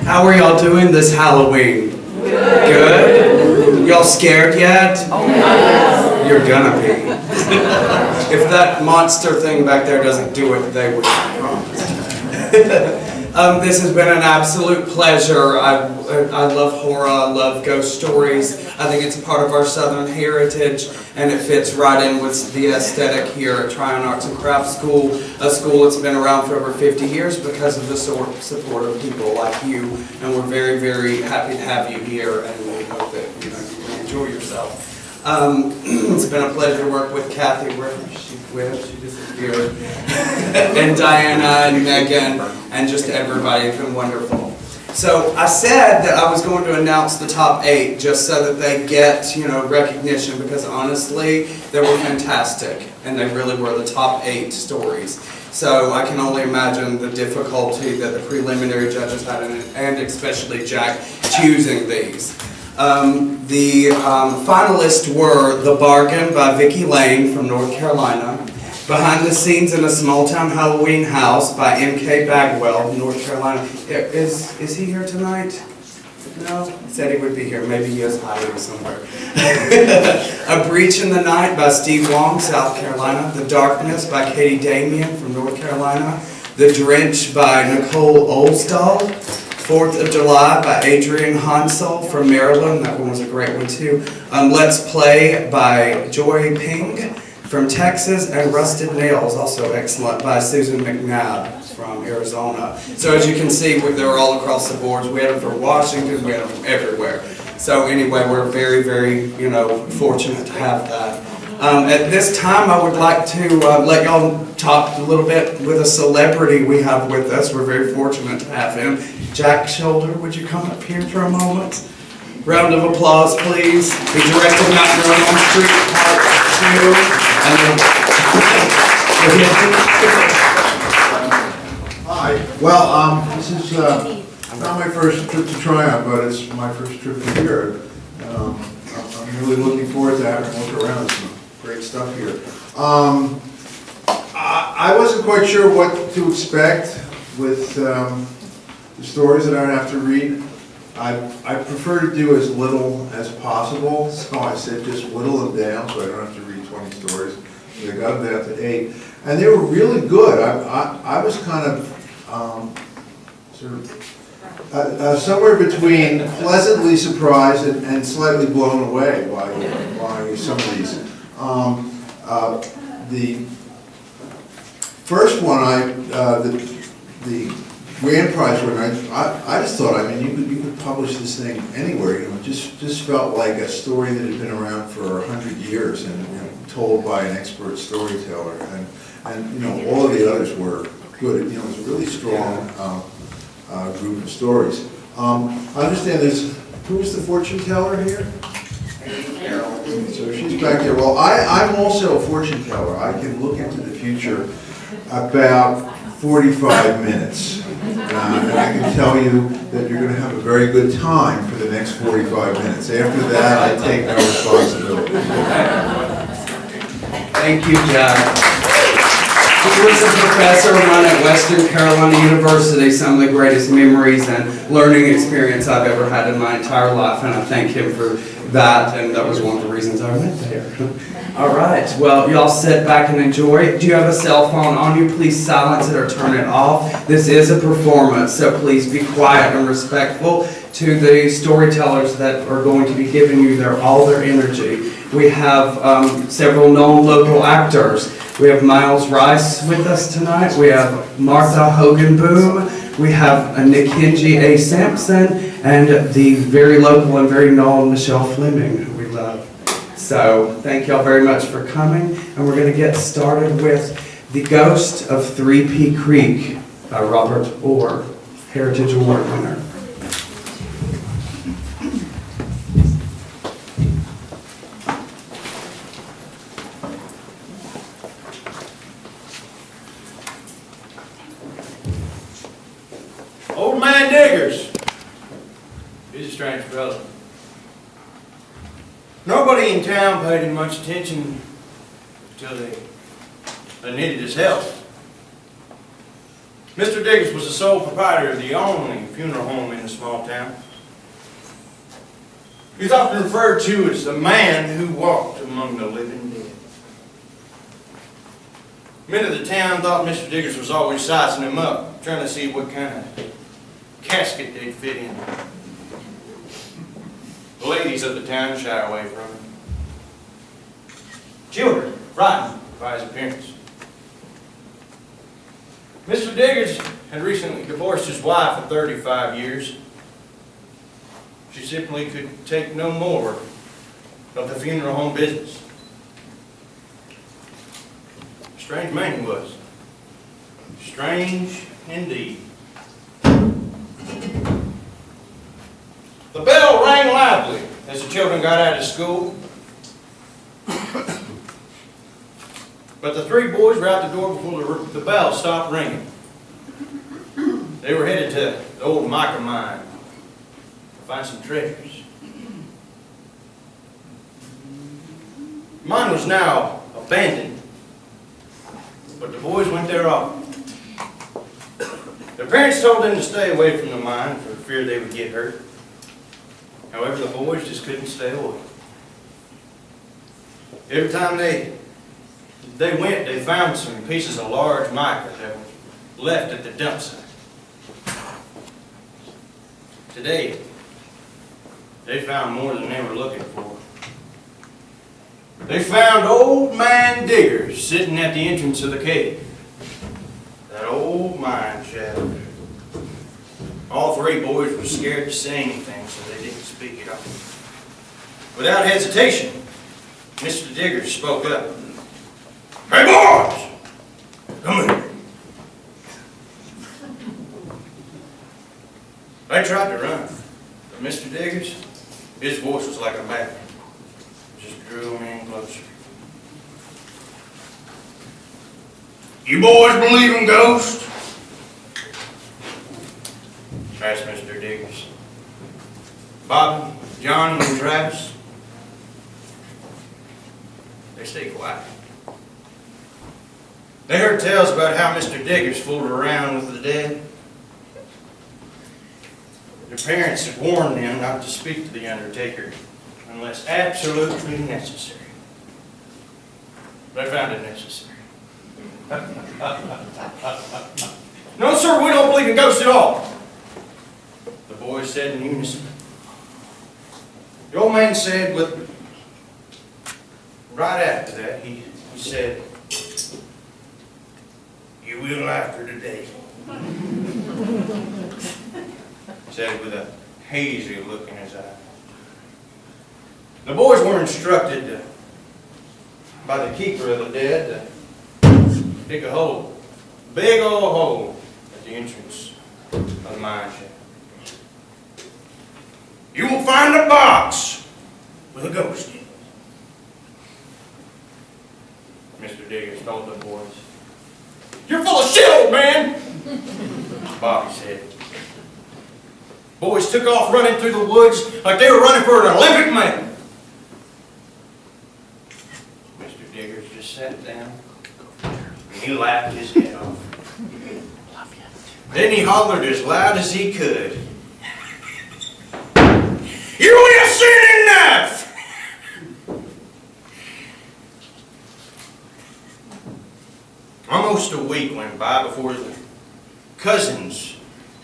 How are y'all doing this Halloween? Good? Y'all scared yet? You're gonna be. If that monster thing back there doesn't do it, they will. I promise. This has been an absolute pleasure. I love horror, I love ghost stories. I think it's part of our Southern heritage, and it fits right in with the aesthetic here at Tryon Arts and Crafts School, a school that's been around for over 50 years because of the support of people like you, and we're very, very happy to have you here, and we hope that you enjoy yourself. It's been a pleasure to work with Kathy, she disappeared, and Diana and Megan, and just everybody. It's been wonderful. So I said that I was going to announce the top 8 just so that they get, recognition, because honestly, they were fantastic, and they really were the top 8 stories. So I can only imagine the difficulty that the preliminary judges had, and especially Jack, choosing these. The finalists were The Bargain by Vicki Lane from North Carolina, Behind the Scenes in a Small Town Halloween House by M.K. Bagwell, North Carolina. Is he here tonight? No? He said he would be here. Maybe he is hiding somewhere. A Breach in the Night by Steve Wong, South Carolina. The Darkness by Katie Damian from North Carolina. The Drench by Nicole Olsdahl. 4th of July by Adrian Hansel from Maryland. That one was a great one too. Let's Play by Joy Ping from Texas, and Rusted Nails, also excellent, by Susan McNabb from Arizona. So as you can see, they were all across the boards. We had them from Washington, we had them from everywhere. So anyway, we're very, very, fortunate to have that. At this time, I would like to let y'all talk a little bit with a celebrity we have with us. We're very fortunate to have him. Jack Shoulder, would you come up here for a moment? Round of applause, please. He directed Nightmare on Elm Street Part 2. Hi. Well, this is not my first trip to Tryon, but it's my first trip to here. I'm really looking forward to having a look around. Some great stuff here. I wasn't quite sure what to expect with the stories that I would have to read. I prefer to do as little as possible, so I said just whittle them down so I don't have to read 20 stories. So I got them down to 8, and they were really good. I was kind of somewhere between pleasantly surprised and slightly blown away by some of these. The first one, the grand prize winner, I just thought, you could publish this thing anywhere. It just felt like a story that had been around for 100 years and told by an expert storyteller. And all of the others were good. It was a really strong group of stories. I understand who's the fortune teller here? So she's back there. Well, I'm also a fortune teller. I can look into the future about 45 minutes. And I can tell you that you're going to have a very good time for the next 45 minutes. After that, I take no responsibility. Thank you, Jack. He was a professor of mine at Western Carolina University, some of the greatest memories and learning experience I've ever had in my entire life, and I thank him for that, and that was one of the reasons I went there. All right, well, y'all sit back and enjoy. Do you have a cell phone on you? Please silence it or turn it off. This is a performance, so please be quiet and respectful to the storytellers that are going to be giving you all their energy. We have several known local actors. We have Miles Rice with us tonight. We have Martha Hogan Boom. We have Nikinji A. Sampson, and the very local and very known Michelle Fleming, who we love. So thank y'all very much for coming, and we're going to get started with The Ghost of 3P Creek by Robert Orr, Heritage Award winner. Old man Diggers. He's a strange fellow. Nobody in town paid him much attention until they needed his help. Mr. Diggers was the sole proprietor of the only funeral home in the small town. He's often referred to as the man who walked among the living dead. Men of the town thought Mr. Diggers was always sizing him up, trying to see what kind of casket they'd fit in. The ladies of the town shy away from him. Children frightened by his appearance. Mr. Diggers had recently divorced his wife of 35 years. She simply could take no more of the funeral home business. A strange man he was. Strange indeed. The bell rang loudly as the children got out of school. But the three boys were out the door before the bell stopped ringing. They were headed to the old mica mine to find some treasures. The mine was now abandoned, but the boys went there often. Their parents told them to stay away from the mine for fear they would get hurt. However, the boys just couldn't stay away. Every time they went, they found some pieces of large mica that were left at the dump site. Today, they found more than they were looking for. They found old man Diggers sitting at the entrance of the cave. That old mine shaft. All three boys were scared to say anything, so they didn't speak at all. Without hesitation, Mr. Diggers spoke up. "Hey boys! Come here." They tried to run, but Mr. Diggers, his voice was like a magnet. Just drew them in closer. "You boys believe in ghosts?" asked Mr. Diggers. Bob, John, and Travis, they stayed quiet. They heard tales about how Mr. Diggers fooled around with the dead. Their parents had warned them not to speak to the undertaker unless absolutely necessary. They found it necessary. "No, sir, we don't believe in ghosts at all," the boys said in unison. The old man said right after that, he said, "You will after today." Said with a hazy look in his eye. The boys were instructed by the keeper of the dead to dig a hole, big old hole at the entrance of the mine shaft. "You will find a box with a ghost in it," Mr. Diggers told the boys. "You're full of shit, old man," Bobby said. Boys took off running through the woods like they were running for an Olympic medal. Mr. Diggers just sat down and he laughed his head off. Then he hollered as loud as he could. "You ain't seen enough!" Almost a week went by before the cousins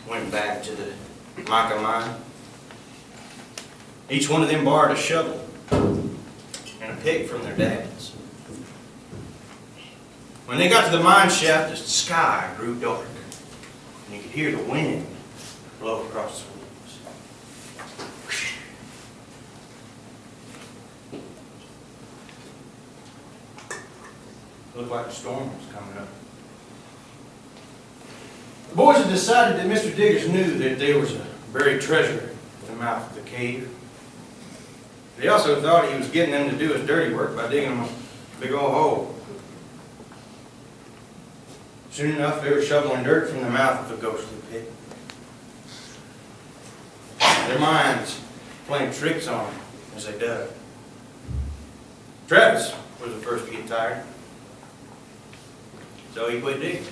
went back to the mica mine. Each one of them borrowed a shovel and a pick from their dads. When they got to the mine shaft, the sky grew dark, and you could hear the wind blow across the woods. It looked like a storm was coming up. The boys had decided that Mr. Diggers knew that there was a buried treasure at the mouth of the cave. They also thought he was getting them to do his dirty work by digging them a big old hole. Soon enough, they were shoveling dirt from the mouth of the ghostly pit. Their minds playing tricks on them as they dug. Travis was the first to get tired, so he quit digging.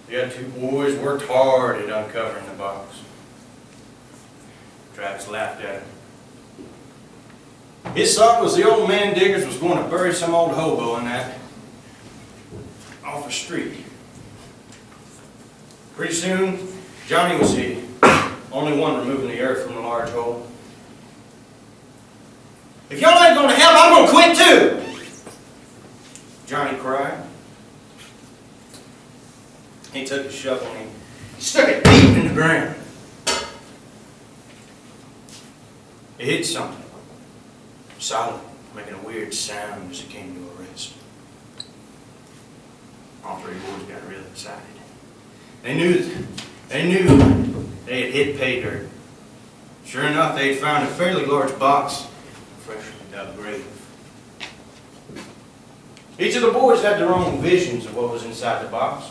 The other two boys worked hard at uncovering the box. Travis laughed at him. His thought was the old man Diggers was going to bury some old hobo in that off the street. Pretty soon, Johnny was the only one removing the earth from the large hole. "If y'all ain't gonna help, I'm gonna quit too!" Johnny cried. He took his shovel and he stuck it deep in the ground. It hit something solid, making a weird sound as it came to a rest. All three boys got real excited. They knew they had hit pay dirt. Sure enough, they had found a fairly large box, freshly dug grave. Each of the boys had their own visions of what was inside the box.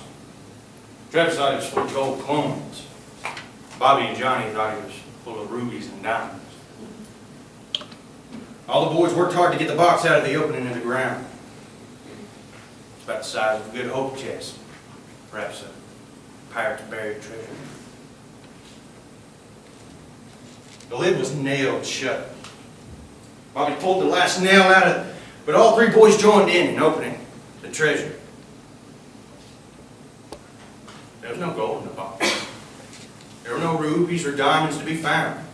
Travis thought it was full of gold coins. Bobby and Johnny thought it was full of rubies and diamonds. All the boys worked hard to get the box out of the opening in the ground. It's about the size of a good hope chest, perhaps a pirate's buried treasure. The lid was nailed shut. Bobby pulled the last nail out of it, but all three boys joined in opening the treasure. There was no gold in the box. There were no rubies or diamonds to be found.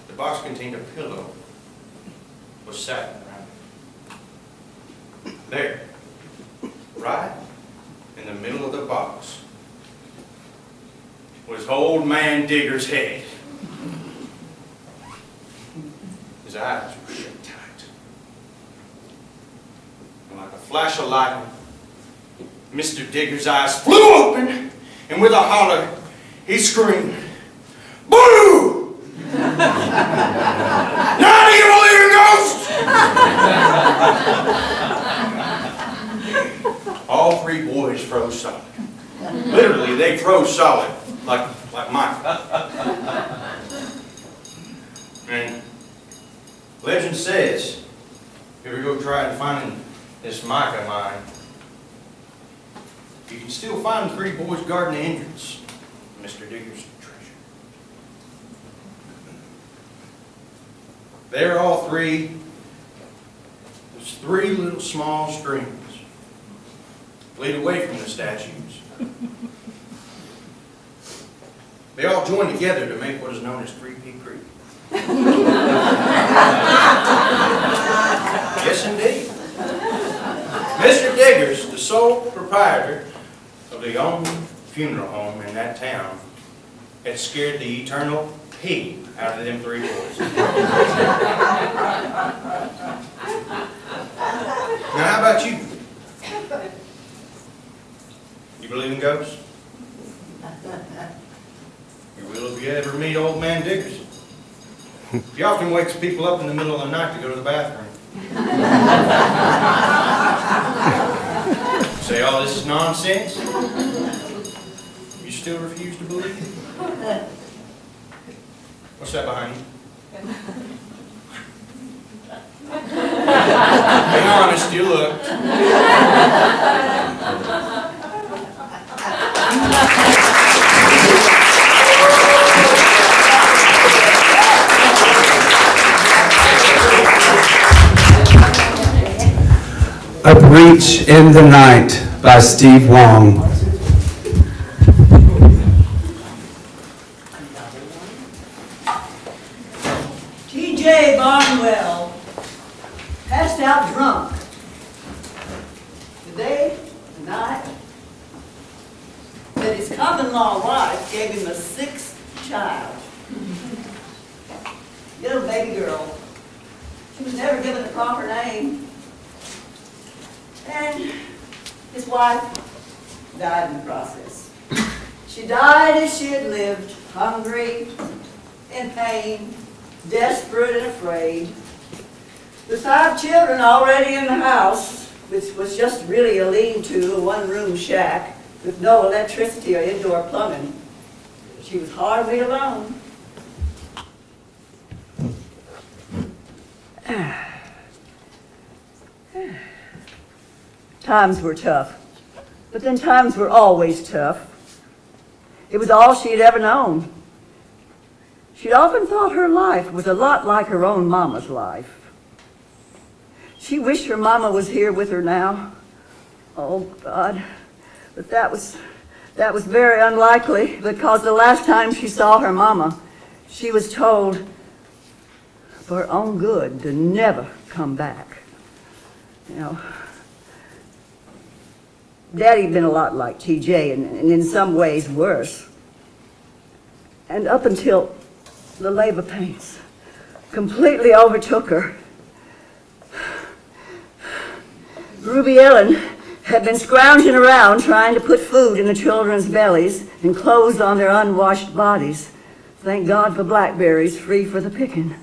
The box contained a pillow with satin around it. There, right in the middle of the box, was old man Digger's head. His eyes were shut tight. And like a flash of lightning, Mr. Digger's eyes flew open, and with a holler, he screamed, "Boo! Not evil living ghost!" All three boys froze solid. Literally, they froze solid, like Mike. And legend says, if you ever go try and find this Mike of mine, you can still find the three boys guarding the entrance to Mr. Digger's treasure. There, all three, there's three little small streams lead away from the statues. They all join together to make what is known as 3P Creek. Yes, indeed. Mr. Diggers, the sole proprietor of the only funeral home in that town, had scared the eternal pee out of them three boys. Now, how about you? You believe in ghosts? You will if you ever meet old man Diggers. He often wakes people up in the middle of the night to go to the bathroom. Say, "Oh, this is nonsense." You still refuse to believe? What's that behind you? Be honest, you looked. A Breach in the Night by Steve Wong. T.J. Barnwell passed out drunk. The day, the night, that his common-law wife gave him a sixth child. Little baby girl. She was never given a proper name. And his wife died in the process. She died as she had lived, hungry, in pain, desperate and afraid. With 5 children already in the house, which was just really a lean-to, a one-room shack, with no electricity or indoor plumbing. She was hardly alone. Times were tough. But then times were always tough. It was all she had ever known. She'd often thought her life was a lot like her own mama's life. She wished her mama was here with her now. Oh, God. But that was very unlikely, because the last time she saw her mama, she was told for her own good to never come back. You know, Daddy'd been a lot like TJ, and in some ways worse. And up until the labor pains completely overtook her, Ruby Ellen had been scrounging around trying to put food in the children's bellies and clothes on their unwashed bodies. Thank God for blackberries free for the picking.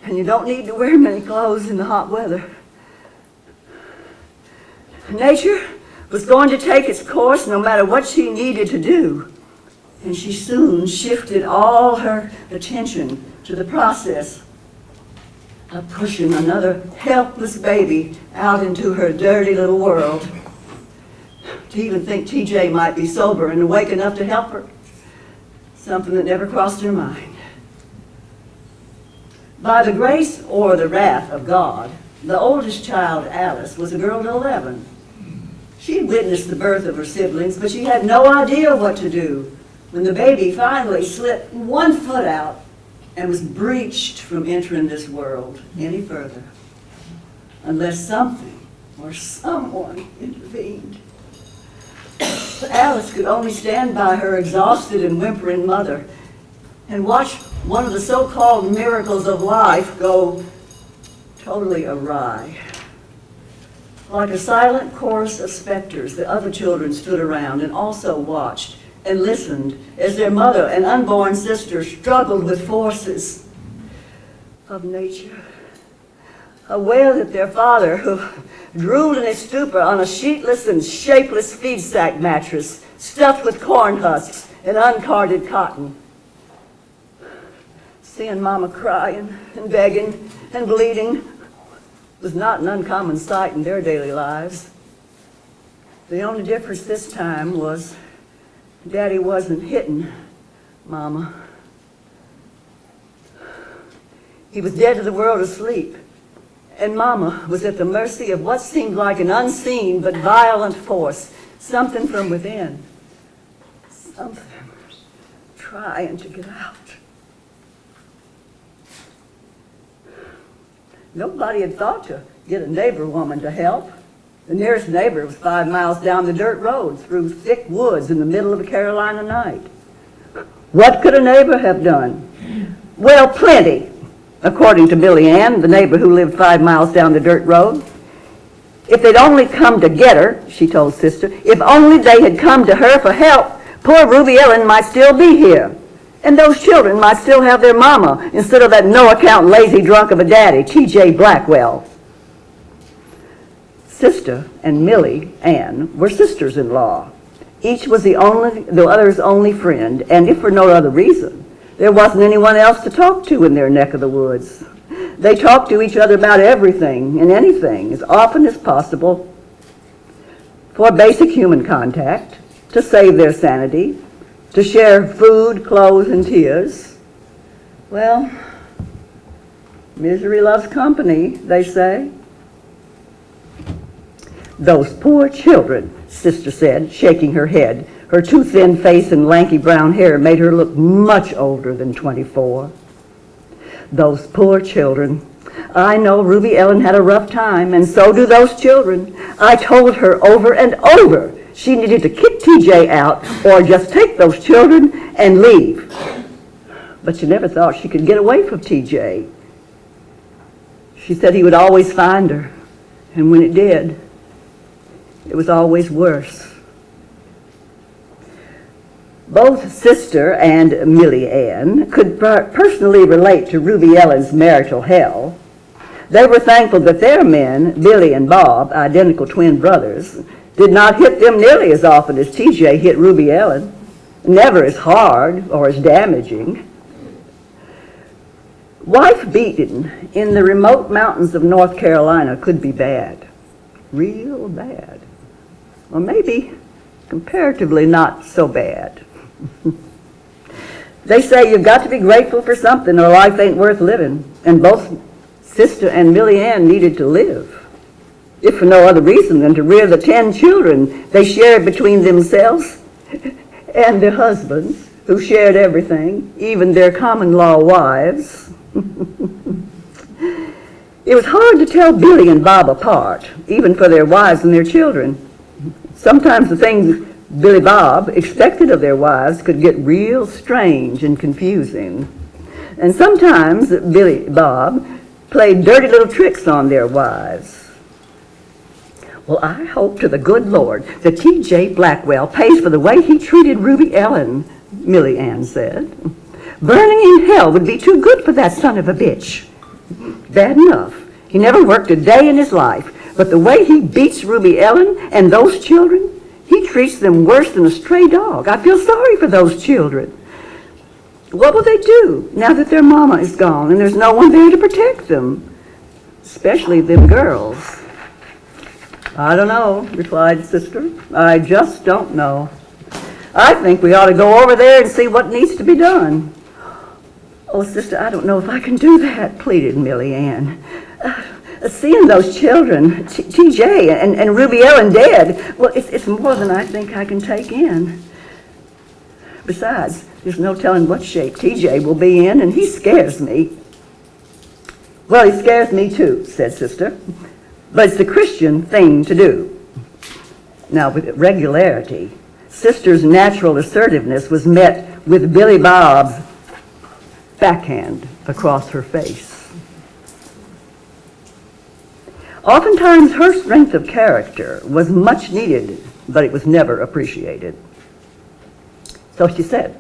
And you don't need to wear many clothes in the hot weather. Nature was going to take its course no matter what she needed to do. And she soon shifted all her attention to the process of pushing another helpless baby out into her dirty little world. To even think TJ might be sober and awake enough to help her, something that never crossed her mind. By the grace or the wrath of God, the oldest child, Alice, was a girl of 11. She'd witnessed the birth of her siblings, but she had no idea what to do when the baby finally slipped one foot out and was breached from entering this world any further, unless something or someone intervened. Alice could only stand by her exhausted and whimpering mother and watch one of the so-called miracles of life go totally awry. Like a silent chorus of specters, the other children stood around and also watched and listened as their mother and unborn sister struggled with forces of nature, aware that their father, who drooled in his stupor on a sheetless and shapeless feed sack mattress stuffed with corn husks and uncarded cotton, seeing Mama crying and begging and bleeding was not an uncommon sight in their daily lives. The only difference this time was Daddy wasn't hitting Mama. He was dead to the world asleep, and Mama was at the mercy of what seemed like an unseen but violent force, something from within, something trying to get out. Nobody had thought to get a neighbor woman to help. The nearest neighbor was 5 miles down the dirt road through thick woods in the middle of a Carolina night. What could a neighbor have done? Well, plenty, according to Billy Ann, the neighbor who lived 5 miles down the dirt road. If they'd only come to get her, she told Sister, if only they had come to her for help, poor Ruby Ellen might still be here. And those children might still have their mama instead of that no-account lazy drunk of a daddy, T.J. Blackwell. Sister and Millie Ann were sisters-in-law. Each was the other's only friend, and if for no other reason, there wasn't anyone else to talk to in their neck of the woods. They talked to each other about everything and anything as often as possible for basic human contact, to save their sanity, to share food, clothes, and tears. Well, misery loves company, they say. Those poor children, Sister said, shaking her head. Her too thin face and lanky brown hair made her look much older than 24. Those poor children. I know Ruby Ellen had a rough time, and so do those children. I told her over and over she needed to kick TJ out or just take those children and leave. But she never thought she could get away from TJ. She said he would always find her, and when it did, it was always worse. Both Sister and Millie Ann could personally relate to Ruby Ellen's marital hell. They were thankful that their men, Billy and Bob, identical twin brothers, did not hit them nearly as often as TJ hit Ruby Ellen, never as hard or as damaging. Wife beaten in the remote mountains of North Carolina could be bad, real bad. or maybe comparatively not so bad. They say you've got to be grateful for something or life ain't worth living, and both Sister and Millie Ann needed to live, if for no other reason than to rear the 10 children they shared between themselves and their husbands, who shared everything, even their common-law wives. It was hard to tell Billy and Bob apart, even for their wives and their children. Sometimes the things Billy Bob expected of their wives could get real strange and confusing. And sometimes Billy Bob played dirty little tricks on their wives. Well, I hope to the good Lord that T.J. Blackwell pays for the way he treated Ruby Ellen, Millie Ann said. Burning in hell would be too good for that son of a bitch. Bad enough. He never worked a day in his life, but the way he beats Ruby Ellen and those children, he treats them worse than a stray dog. I feel sorry for those children. What will they do now that their mama is gone and there's no one there to protect them? Especially them girls. I don't know, replied Sister. I just don't know. I think we ought to go over there and see what needs to be done. Oh, Sister, I don't know if I can do that, pleaded Millie Ann. Seeing those children, T.J. and Ruby Ellen dead, well, it's more than I think I can take in. Besides, there's no telling what shape T.J. will be in, and he scares me. Well, he scares me too, said Sister, but it's the Christian thing to do. Now, with regularity, Sister's natural assertiveness was met with Billy Bob's backhand across her face. Oftentimes, her strength of character was much needed, but it was never appreciated. So she said,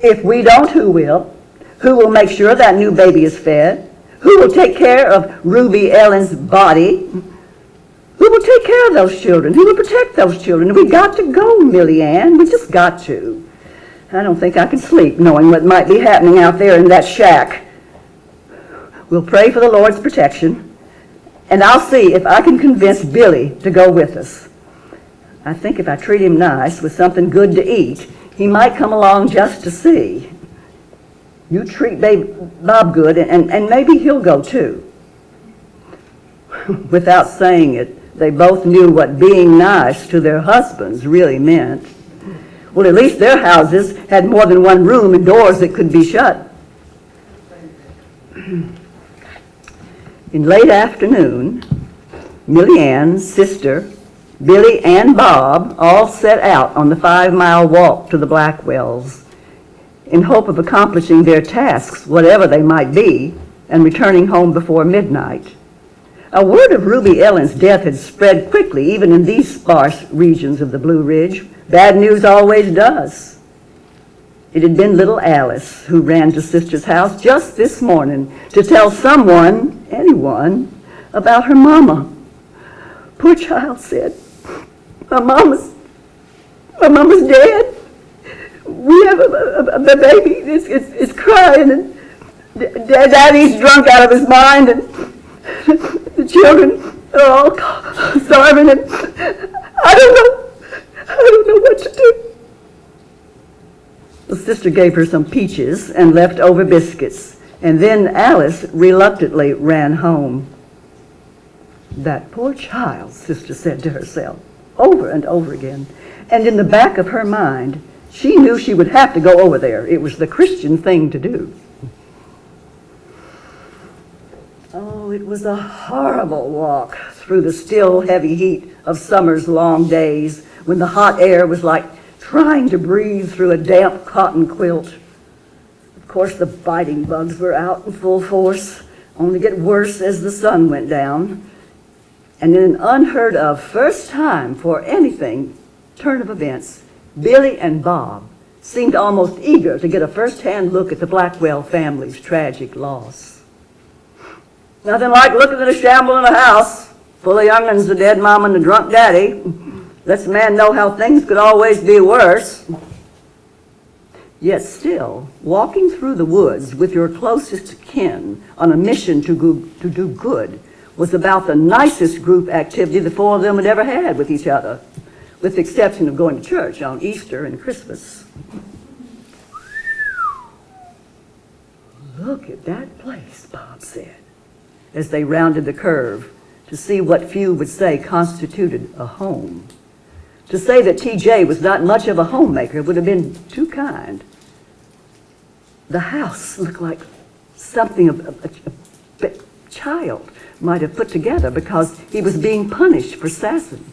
if we don't, who will? Who will make sure that new baby is fed? Who will take care of Ruby Ellen's body? Who will take care of those children? Who will protect those children? We got to go, Millie Ann. We just got to. I don't think I can sleep knowing what might be happening out there in that shack. We'll pray for the Lord's protection, and I'll see if I can convince Billy to go with us. I think if I treat him nice with something good to eat, he might come along just to see. You treat Bob good, and maybe he'll go too. Without saying it, they both knew what being nice to their husbands really meant. Well, at least their houses had more than one room and doors that could be shut. In late afternoon, Millie Ann's sister, Billy, and Bob all set out on the 5-mile walk to the Blackwells in hope of accomplishing their tasks, whatever they might be, and returning home before midnight. A word of Ruby Ellen's death had spread quickly, even in these sparse regions of the Blue Ridge. Bad news always does. It had been little Alice who ran to Sister's house just this morning to tell someone, anyone, about her mama. Poor child said, my mama's dead. We have a baby. It's crying, and Daddy's drunk out of his mind, and the children are all starving, and I don't know what to do. The sister gave her some peaches and leftover biscuits, and then Alice reluctantly ran home. That poor child, Sister said to herself, over and over again, and in the back of her mind, she knew she would have to go over there. It was the Christian thing to do. Oh, it was a horrible walk through the still, heavy heat of summer's long days, when the hot air was like trying to breathe through a damp cotton quilt. Of course, the biting bugs were out in full force, only get worse as the sun went down. And in an unheard of first time for anything turn of events, Billy and Bob seemed almost eager to get a first-hand look at the Blackwell family's tragic loss. Nothing like looking at a shamble in a house full of young'uns, a dead mom and a drunk daddy. Lets a man know how things could always be worse. Yet still, walking through the woods with your closest kin on a mission to do good was about the nicest group activity the four of them had ever had with each other. with the exception of going to church on Easter and Christmas. Look at that place, Bob said, as they rounded the curve to see what few would say constituted a home. To say that T.J. was not much of a homemaker would have been too kind. The house looked like something a child might have put together because he was being punished for sassing.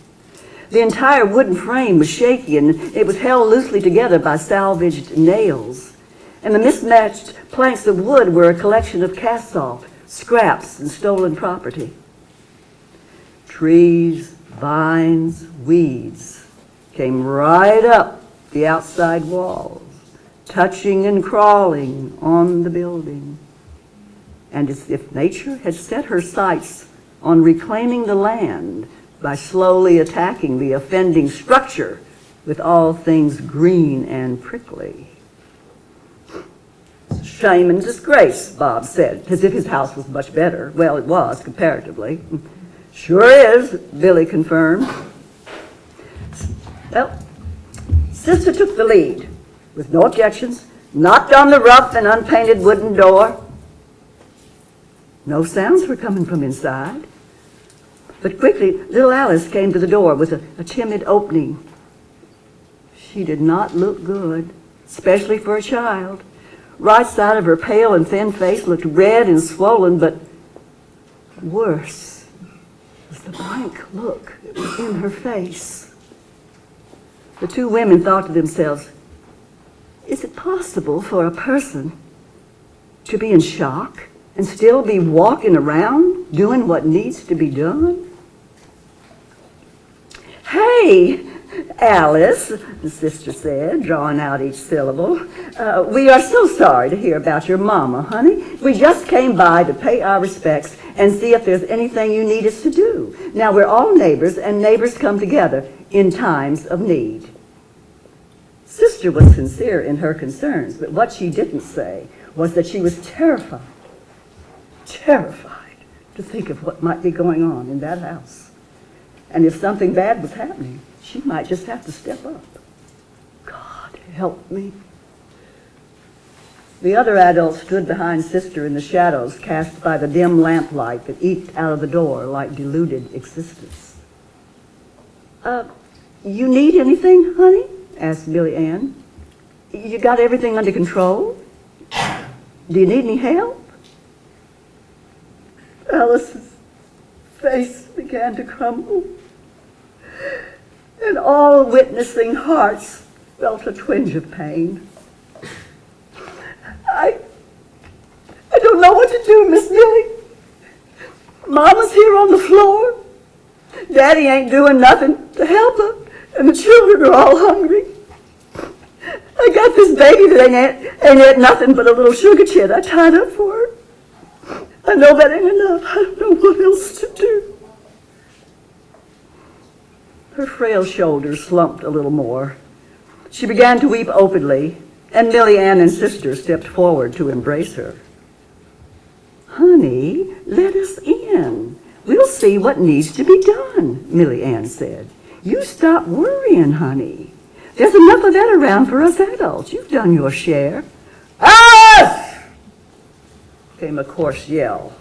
The entire wooden frame was shaky and it was held loosely together by salvaged nails. And the mismatched planks of wood were a collection of cast-off, scraps, and stolen property. Trees, vines, weeds came right up the outside walls, touching and crawling on the building. And as if nature had set her sights on reclaiming the land by slowly attacking the offending structure with all things green and prickly. Shame and disgrace, Bob said, as if his house was much better. Well, it was, comparatively. Sure is, Billy confirmed. Well, Sister took the lead, with no objections, knocked on the rough and unpainted wooden door. No sounds were coming from inside. But quickly, little Alice came to the door with a timid opening. She did not look good, especially for a child. Right side of her pale and thin face looked red and swollen, but worse was the blank look that was in her face. The two women thought to themselves, is it possible for a person to be in shock and still be walking around doing what needs to be done? Hey, Alice, the sister said, drawing out each syllable. We are so sorry to hear about your mama, honey. We just came by to pay our respects and see if there's anything you need us to do. Now, we're all neighbors, and neighbors come together in times of need. Sister was sincere in her concerns, but what she didn't say was that she was terrified to think of what might be going on in that house. And if something bad was happening, she might just have to step up. God help me. The other adults stood behind Sister in the shadows cast by the dim lamplight that eked out of the door like deluded existence. You need anything, honey? Asked Billy Ann. You got everything under control? Do you need any help? Alice's face began to crumble, and all witnessing hearts felt a twinge of pain. I don't know what to do, Miss Billy. Mama's here on the floor. Daddy ain't doing nothing to help her, and the children are all hungry. I got this baby that ain't ate nothing but a little sugar chit I tied up for her. I know that ain't enough. I don't know what else to do. Her frail shoulders slumped a little more. She began to weep openly, and Millie Ann and Sister stepped forward to embrace her. Honey, let us in. We'll see what needs to be done, Millie Ann said. You stop worrying, honey. There's enough of that around for us adults. You've done your share. Alice! Came a coarse yell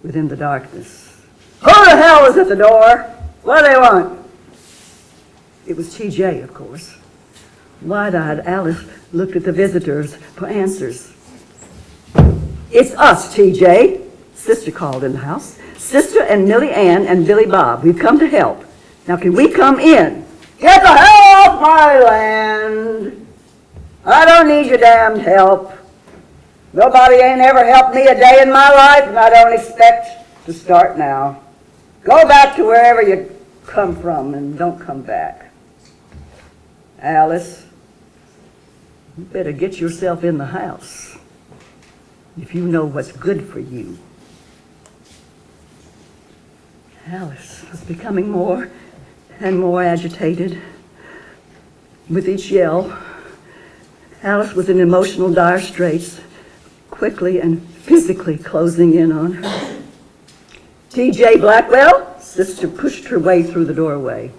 within the darkness. Who the hell is at the door? What do they want? It was T.J., of course. Wide-eyed Alice looked at the visitors for answers. It's us, T.J., Sister called in the house. Sister and Millie Ann and Billy Bob. We've come to help. Now can we come in? Get the hell off my land! I don't need your damned help. Nobody ain't ever helped me a day in my life, and I don't expect to start now. Go back to wherever you come from and don't come back. Alice, you better get yourself in the house if you know what's good for you. Alice was becoming more and more agitated. With each yell, Alice was in emotional dire straits, quickly and physically closing in on her. T.J. Blackwell, Sister pushed her way through the doorway.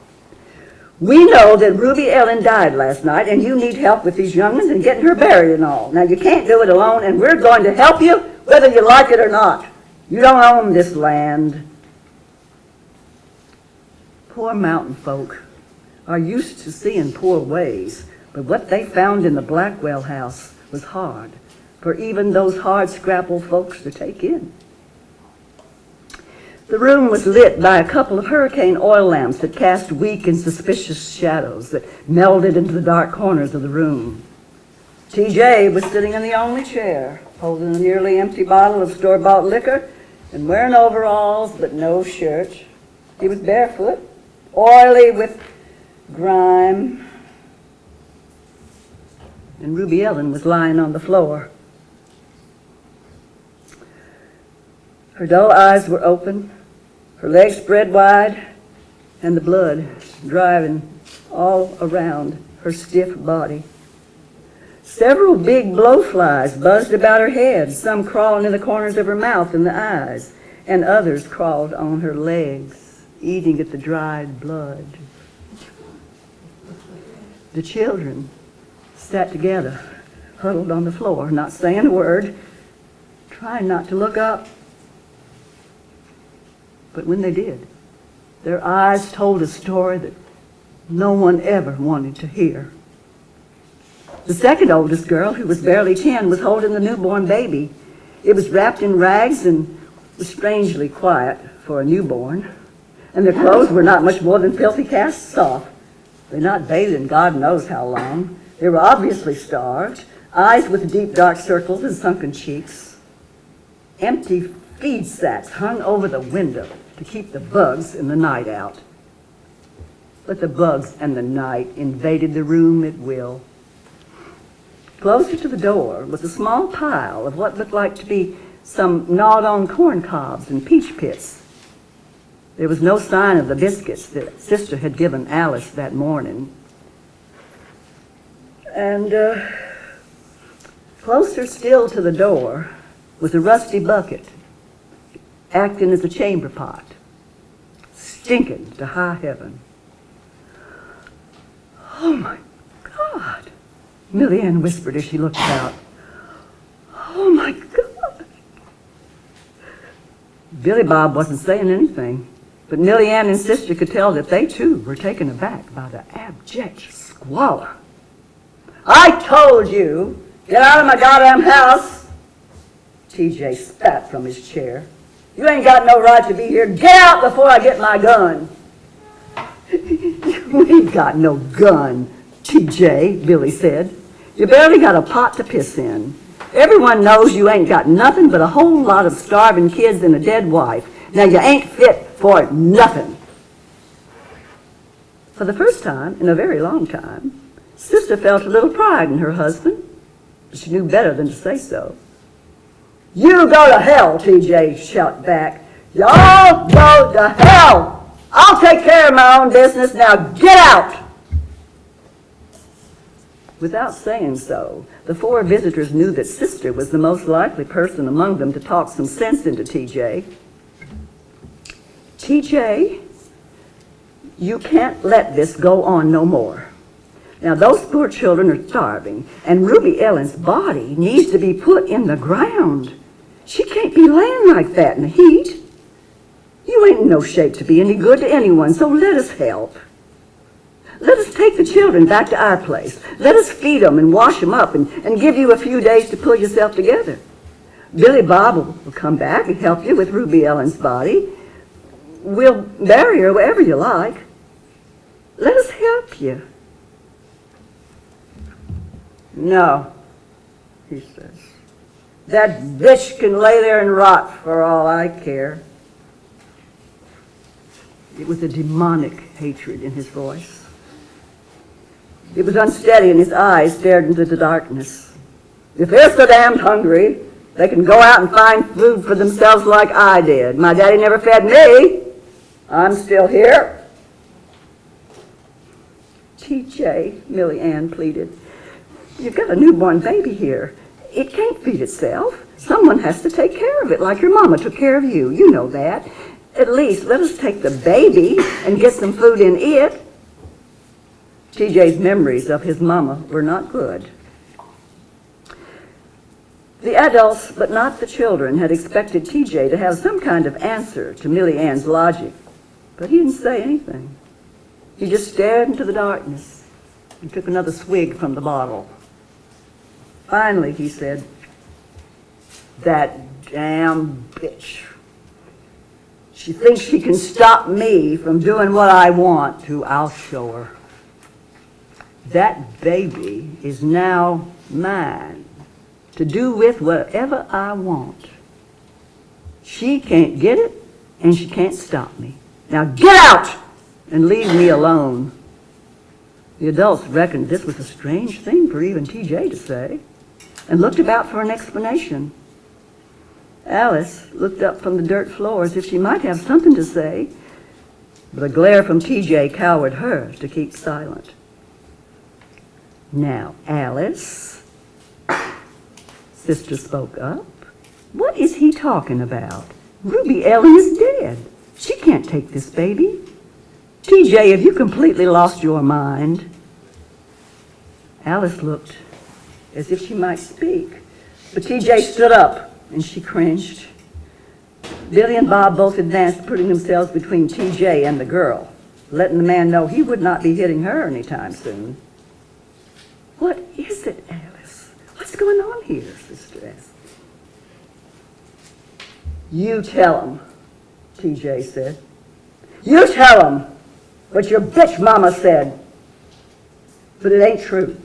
We know that Ruby Ellen died last night, and you need help with these young'uns and getting her buried and all. Now, you can't do it alone, and we're going to help you whether you like it or not. You don't own this land. Poor mountain folk are used to seeing poor ways, but what they found in the Blackwell house was hard for even those hard-scrapple folks to take in. The room was lit by a couple of hurricane oil lamps that cast weak and suspicious shadows that melded into the dark corners of the room. T.J. was sitting in the only chair, holding a nearly empty bottle of store-bought liquor and wearing overalls but no shirt. He was barefoot, oily with grime, and Ruby Ellen was lying on the floor. Her dull eyes were open, her legs spread wide, and the blood driving all around her stiff body. Several big blowflies buzzed about her head, some crawling in the corners of her mouth and the eyes, and others crawled on her legs, eating at the dried blood. The children sat together, huddled on the floor, not saying a word, trying not to look up. But when they did, their eyes told a story that no one ever wanted to hear. The second oldest girl, who was barely 10, was holding the newborn baby. It was wrapped in rags and was strangely quiet for a newborn, and their clothes were not much more than filthy casts off. They'd not bathed in God knows how long. They were obviously starved, eyes with deep dark circles and sunken cheeks. Empty feed sacks hung over the window to keep the bugs and the night out. But the bugs and the night invaded the room at will. Closer to the door was a small pile of what looked like to be some gnawed-on corn cobs and peach pits. There was no sign of the biscuits that Sister had given Alice that morning. And closer still to the door was a rusty bucket, acting as a chamber pot, stinking to high heaven. "Oh, my God," Millie Ann whispered as she looked about. "Oh, my God." Billy Bob wasn't saying anything, but Millie Ann and Sister could tell that they, too, were taken aback by the abject squalor. "I told you, get out of my goddamn house!" T.J. spat from his chair. "You ain't got no right to be here. Get out before I get my gun." "You ain't got no gun, T.J., Billy said. "You barely got a pot to piss in. Everyone knows you ain't got nothing but a whole lot of starving kids and a dead wife. Now you ain't fit for nothing." For the first time in a very long time, Sister felt a little pride in her husband, but she knew better than to say so. "You go to hell," T.J. shouted back. "Y'all go to hell! I'll take care of my own business. Now get out!" Without saying so, the four visitors knew that Sister was the most likely person among them to talk some sense into T.J. "T.J., you can't let this go on no more. Now, those poor children are starving, and Ruby Ellen's body needs to be put in the ground. She can't be laying like that in the heat. You ain't in no shape to be any good to anyone, so let us help. Let us take the children back to our place. Let us feed them and wash them up and give you a few days to pull yourself together. Billy Bob will come back and help you with Ruby Ellen's body. We'll bury her wherever you like. Let us help you." "No," he says. "That bitch can lay there and rot for all I care." It was a demonic hatred in his voice. It was unsteady, and his eyes stared into the darkness. "If they're so damned hungry, they can go out and find food for themselves like I did. My daddy never fed me. I'm still here." "T.J.," Millie Ann pleaded, "you've got a newborn baby here. It can't feed itself. Someone has to take care of it, like your mama took care of you. You know that. At least let us take the baby and get some food in it." TJ's memories of his mama were not good. The adults, but not the children, had expected TJ to have some kind of answer to Millie Ann's logic, but he didn't say anything. He just stared into the darkness and took another swig from the bottle. Finally, he said, "That damn bitch. She thinks she can stop me from doing what I want to. I'll show her. That baby is now mine to do with whatever I want. She can't get it, and she can't stop me. Now get out and leave me alone." The adults reckoned this was a strange thing for even TJ to say, and looked about for an explanation. Alice looked up from the dirt floor as if she might have something to say, but a glare from TJ cowered her to keep silent. "Now, Alice," Sister spoke up, "what is he talking about? Ruby Ellen is dead. She can't take this baby. TJ, have you completely lost your mind?" Alice looked as if she might speak, but TJ stood up and she cringed. Billy and Bob both advanced, putting themselves between TJ and the girl, letting the man know he would not be hitting her anytime soon. "What is it, Alice? What's going on here?" Sister asked. "You tell him," TJ said. "You tell him what your bitch mama said. But it ain't true.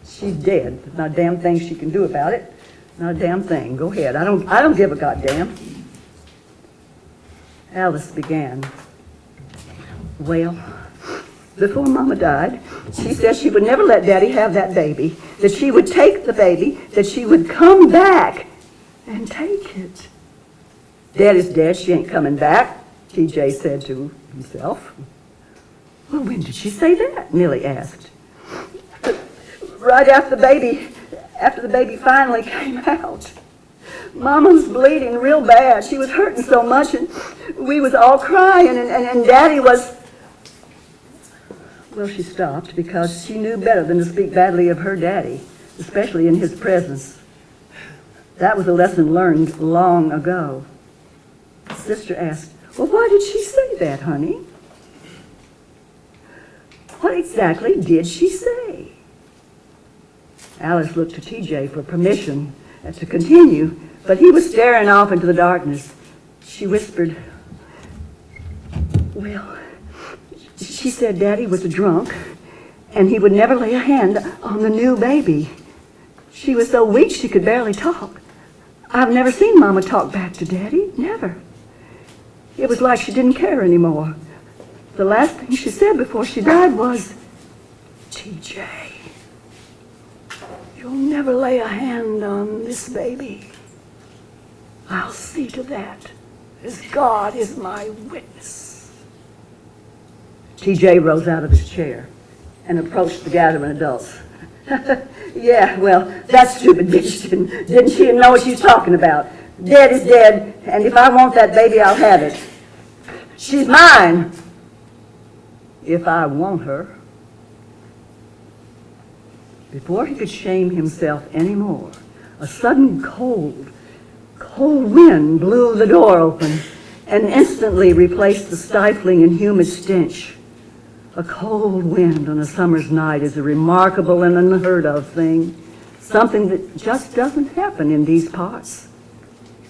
She's dead. There's not a damn thing she can do about it. Not a damn thing. Go ahead. I don't give a goddamn." Alice began. "Well, before Mama died, she said she would never let Daddy have that baby, that she would take the baby, that she would come back and take it. Daddy's dead. She ain't coming back," TJ said to himself. "Well, when did she say that?" Millie asked. "Right after the baby finally came out. Mama was bleeding real bad. She was hurting so much, and we was all crying, and Daddy was..." Well, she stopped because she knew better than to speak badly of her daddy, especially in his presence. That was a lesson learned long ago. Sister asked, "Well, why did she say that, honey? What exactly did she say?" Alice looked to TJ for permission to continue, but he was staring off into the darkness. She whispered, "Well, she said Daddy was a drunk, and he would never lay a hand on the new baby. She was so weak she could barely talk. I've never seen Mama talk back to Daddy, never. It was like she didn't care anymore. The last thing she said before she died was, 'TJ, you'll never lay a hand on this baby. I'll see to that, as God is my witness.'" TJ rose out of his chair and approached the gathering adults. "Yeah, well, that stupid bitch didn't she know what she's talking about? Dead is dead, and if I want that baby, I'll have it. She's mine, if I want her." Before he could shame himself any more, a sudden cold wind blew the door open and instantly replaced the stifling and humid stench. A cold wind on a summer's night is a remarkable and unheard of thing, something that just doesn't happen in these parts.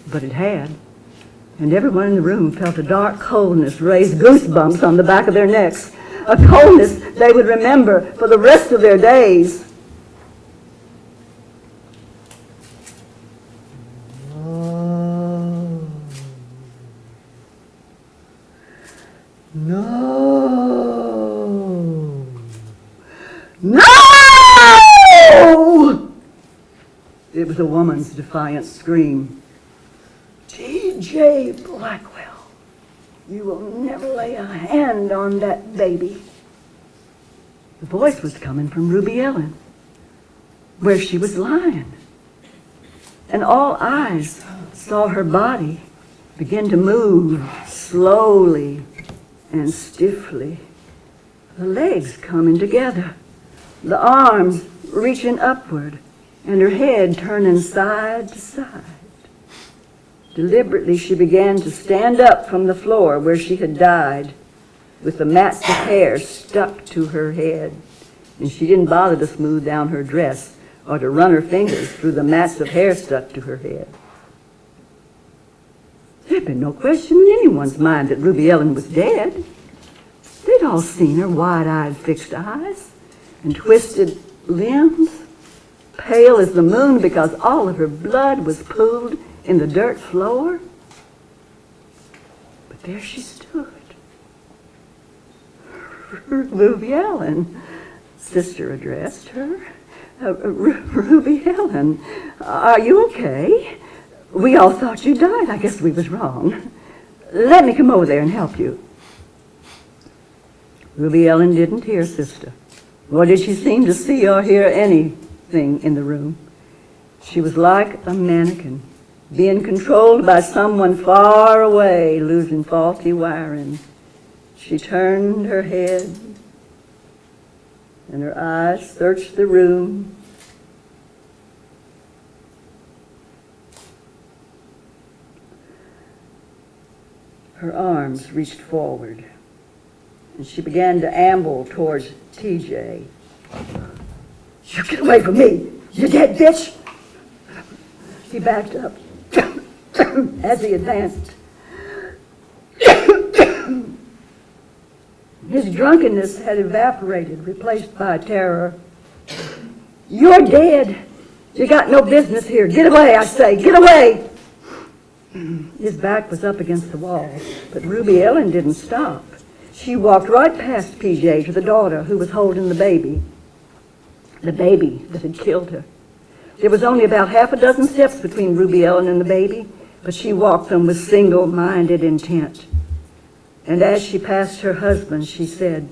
But it had, and everyone in the room felt a dark coldness raise goosebumps on the back of their necks, a coldness they would remember for the rest of their days. No! It was a woman's defiant scream. "TJ Blackwell, you will never lay a hand on that baby." The voice was coming from Ruby Ellen, where she was lying. And all eyes saw her body begin to move slowly and stiffly. the legs coming together, the arms reaching upward, and her head turning side to side. Deliberately, she began to stand up from the floor where she had died, with the mats of hair stuck to her head, and she didn't bother to smooth down her dress or to run her fingers through the mats of hair stuck to her head. There'd been no question in anyone's mind that Ruby Ellen was dead. They'd all seen her wide-eyed fixed eyes and twisted limbs, pale as the moon because all of her blood was pooled in the dirt floor. But there she stood. Ruby Ellen, Sister addressed her. Ruby Ellen, are you okay? We all thought you died. I guess we was wrong. Let me come over there and help you. Ruby Ellen didn't hear Sister, nor did she seem to see or hear anything in the room. She was like a mannequin, being controlled by someone far away, losing faulty wiring. She turned her head, and her eyes searched the room. Her arms reached forward, and she began to amble towards TJ. You get away from me, you dead bitch! He backed up as he advanced. His drunkenness had evaporated, replaced by terror. You're dead. You got no business here. Get away, I say, get away! His back was up against the wall, but Ruby Ellen didn't stop. She walked right past PJ to the daughter who was holding the baby that had killed her. There was only about half a dozen steps between Ruby Ellen and the baby, but she walked them with single-minded intent. And as she passed her husband, she said,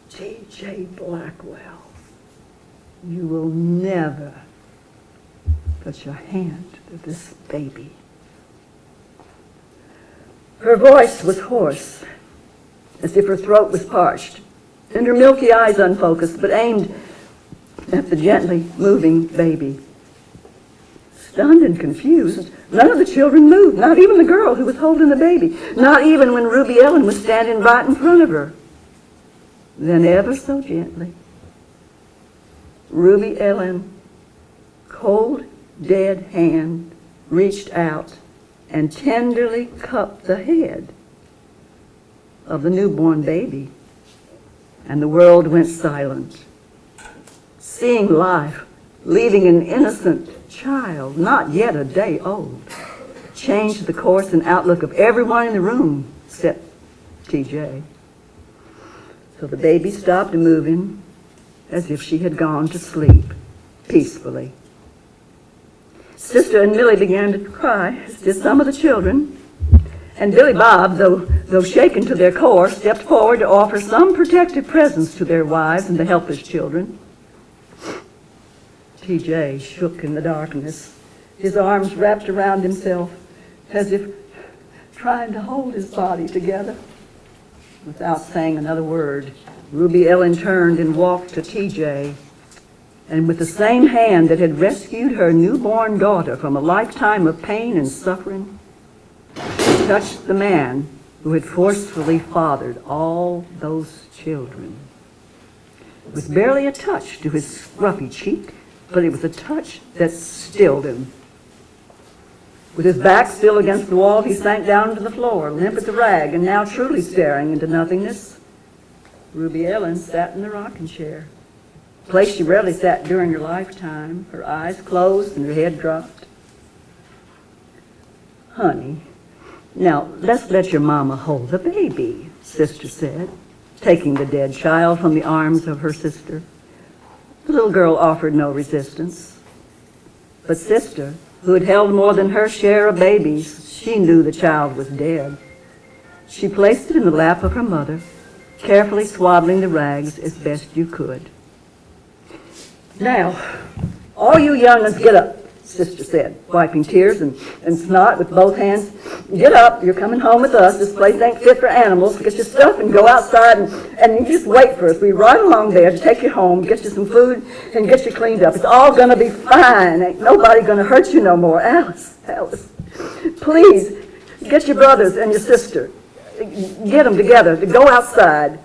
T.J. Blackwell, you will never put your hand to this baby. Her voice was hoarse, as if her throat was parched, and her milky eyes unfocused, but aimed at the gently moving baby. Stunned and confused, none of the children moved, not even the girl who was holding the baby, not even when Ruby Ellen was standing right in front of her. Then ever so gently, Ruby Ellen, cold, dead hand, reached out and tenderly cupped the head of the newborn baby, and the world went silent. Seeing life, leaving an innocent child, not yet a day old, changed the course and outlook of everyone in the room except TJ. So the baby stopped moving as if she had gone to sleep peacefully. Sister and Millie began to cry, as did some of the children, and Billy Bob, though shaken to their core, stepped forward to offer some protective presence to their wives and the helpless children. TJ shook in the darkness, his arms wrapped around himself as if trying to hold his body together. Without saying another word, Ruby Ellen turned and walked to TJ, and with the same hand that had rescued her newborn daughter from a lifetime of pain and suffering, she touched the man who had forcefully fathered all those children. With barely a touch to his scruffy cheek, but it was a touch that stilled him. With his back still against the wall, he sank down to the floor, limp as a rag, and now truly staring into nothingness. Ruby Ellen sat in the rocking chair, a place she rarely sat during her lifetime, her eyes closed and her head dropped. Honey, now let's let your mama hold the baby, Sister said, taking the dead child from the arms of her sister. The little girl offered no resistance. But Sister, who had held more than her share of babies, she knew the child was dead. She placed it in the lap of her mother, carefully swaddling the rags as best you could. Now, all you young'uns get up, Sister said, wiping tears and snot with both hands. Get up, you're coming home with us. This place ain't fit for animals. Get your stuff and go outside and you just wait for us. We ride along there to take you home, get you some food, and get you cleaned up. It's all gonna be fine. Ain't nobody gonna hurt you no more. Alice, Alice, please, get your brothers and your sister. Get them together to go outside.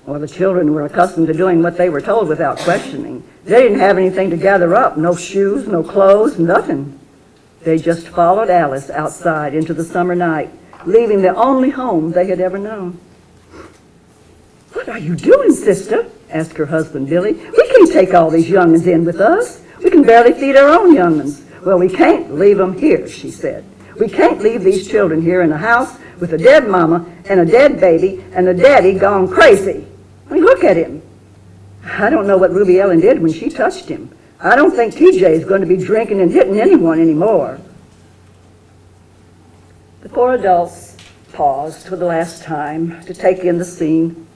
Well, the children were accustomed to doing what they were told without questioning. They didn't have anything to gather up, no shoes, no clothes, nothing. They just followed Alice outside into the summer night, leaving the only home they had ever known. "What are you doing, sister?" asked her husband, Billy. "We can't take all these young'uns in with us. We can barely feed our own young'uns." "Well, we can't leave them here," she said. "We can't leave these children here in a house with a dead mama and a dead baby and a daddy gone crazy. I mean, look at him. I don't know what Ruby Ellen did when she touched him. I don't think TJ is going to be drinking and hitting anyone anymore." The four adults paused for the last time to take in the scene.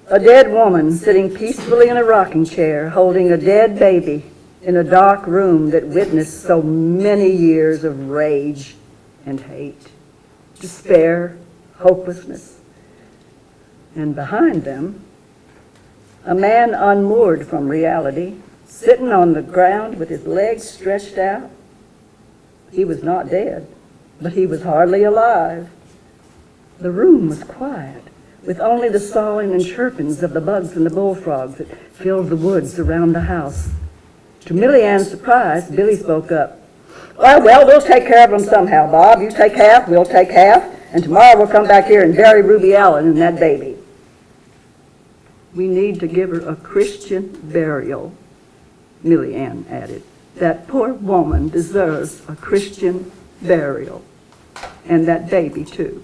A dead woman sitting peacefully in a rocking chair, holding a dead baby in a dark room that witnessed so many years of rage and hate, despair, hopelessness. And behind them, a man unmoored from reality, sitting on the ground with his legs stretched out. He was not dead, but he was hardly alive. The room was quiet, with only the sawing and chirpings of the bugs and the bullfrogs that filled the woods around the house. To Millie Ann's surprise, Billy spoke up. Well, we'll take care of them somehow, Bob. You take half, we'll take half, and tomorrow we'll come back here and bury Ruby Allen and that baby." "We need to give her a Christian burial," Millie Ann added. "That poor woman deserves a Christian burial. And that baby, too."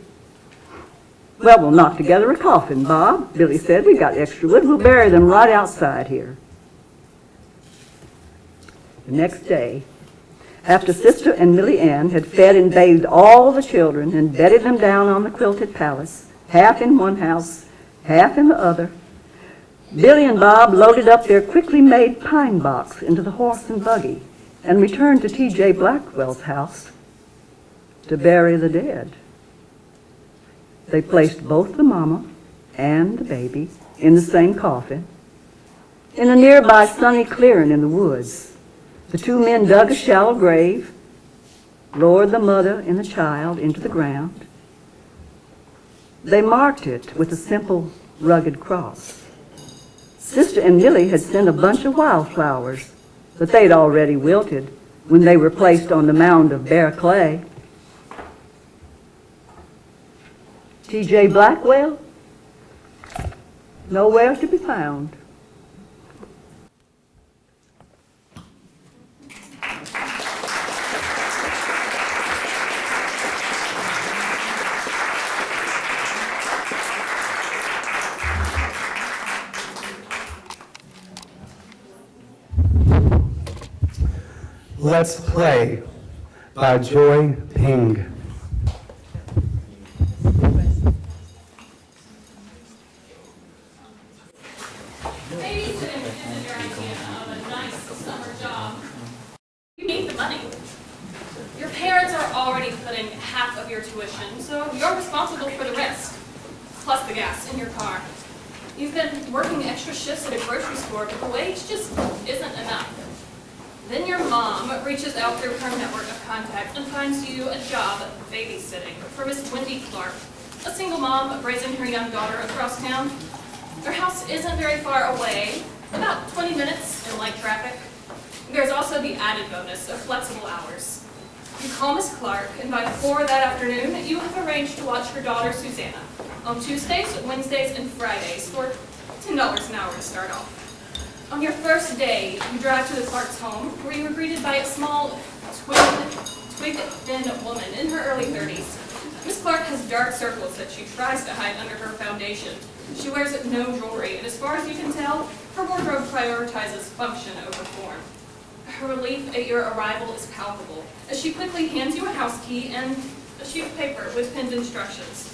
"Well, we'll knock together a coffin, Bob," Billy said. "We've got extra wood. We'll bury them right outside here." The next day, after Sister and Millie Ann had fed and bathed all the children and bedded them down on the quilted palace, half in one house, half in the other, Billy and Bob loaded up their quickly made pine box into the horse and buggy and returned to T.J. Blackwell's house to bury the dead. They placed both the mama and the baby in the same coffin. In a nearby sunny clearing in the woods, the two men dug a shallow grave, lowered the mother and the child into the ground. They marked it with a simple, rugged cross. Sister and Millie had sent a bunch of wildflowers, but they'd already wilted when they were placed on the mound of bare clay. T.J. Blackwell? Nowhere to be found. Let's Play by Joy Ping. Babysitting isn't your idea of a nice summer job. You need the money. Your parents are already putting half of your tuition, so you're responsible for the rest, plus the gas in your car. You've been working extra shifts at a grocery store, but the wage just isn't enough. Then your mom reaches out through her network of contacts and finds you a job babysitting for Miss Wendy Clark, a single mom raising her young daughter across town. Their house isn't very far away, about 20 minutes in light traffic. There's also the added bonus of flexible hours. You call Miss Clark, and by 4 that afternoon, you have arranged to watch her daughter Susanna on Tuesdays, Wednesdays, and Fridays for $10 an hour to start off. On your first day, you drive to the Clark's home, where you are greeted by a small, twig-thin woman in her early 30s. Miss Clark has dark circles that she tries to hide under her foundation. She wears no jewelry, and as far as you can tell, her wardrobe prioritizes function over form. Her relief at your arrival is palpable, as she quickly hands you a house key and a sheet of paper with pinned instructions.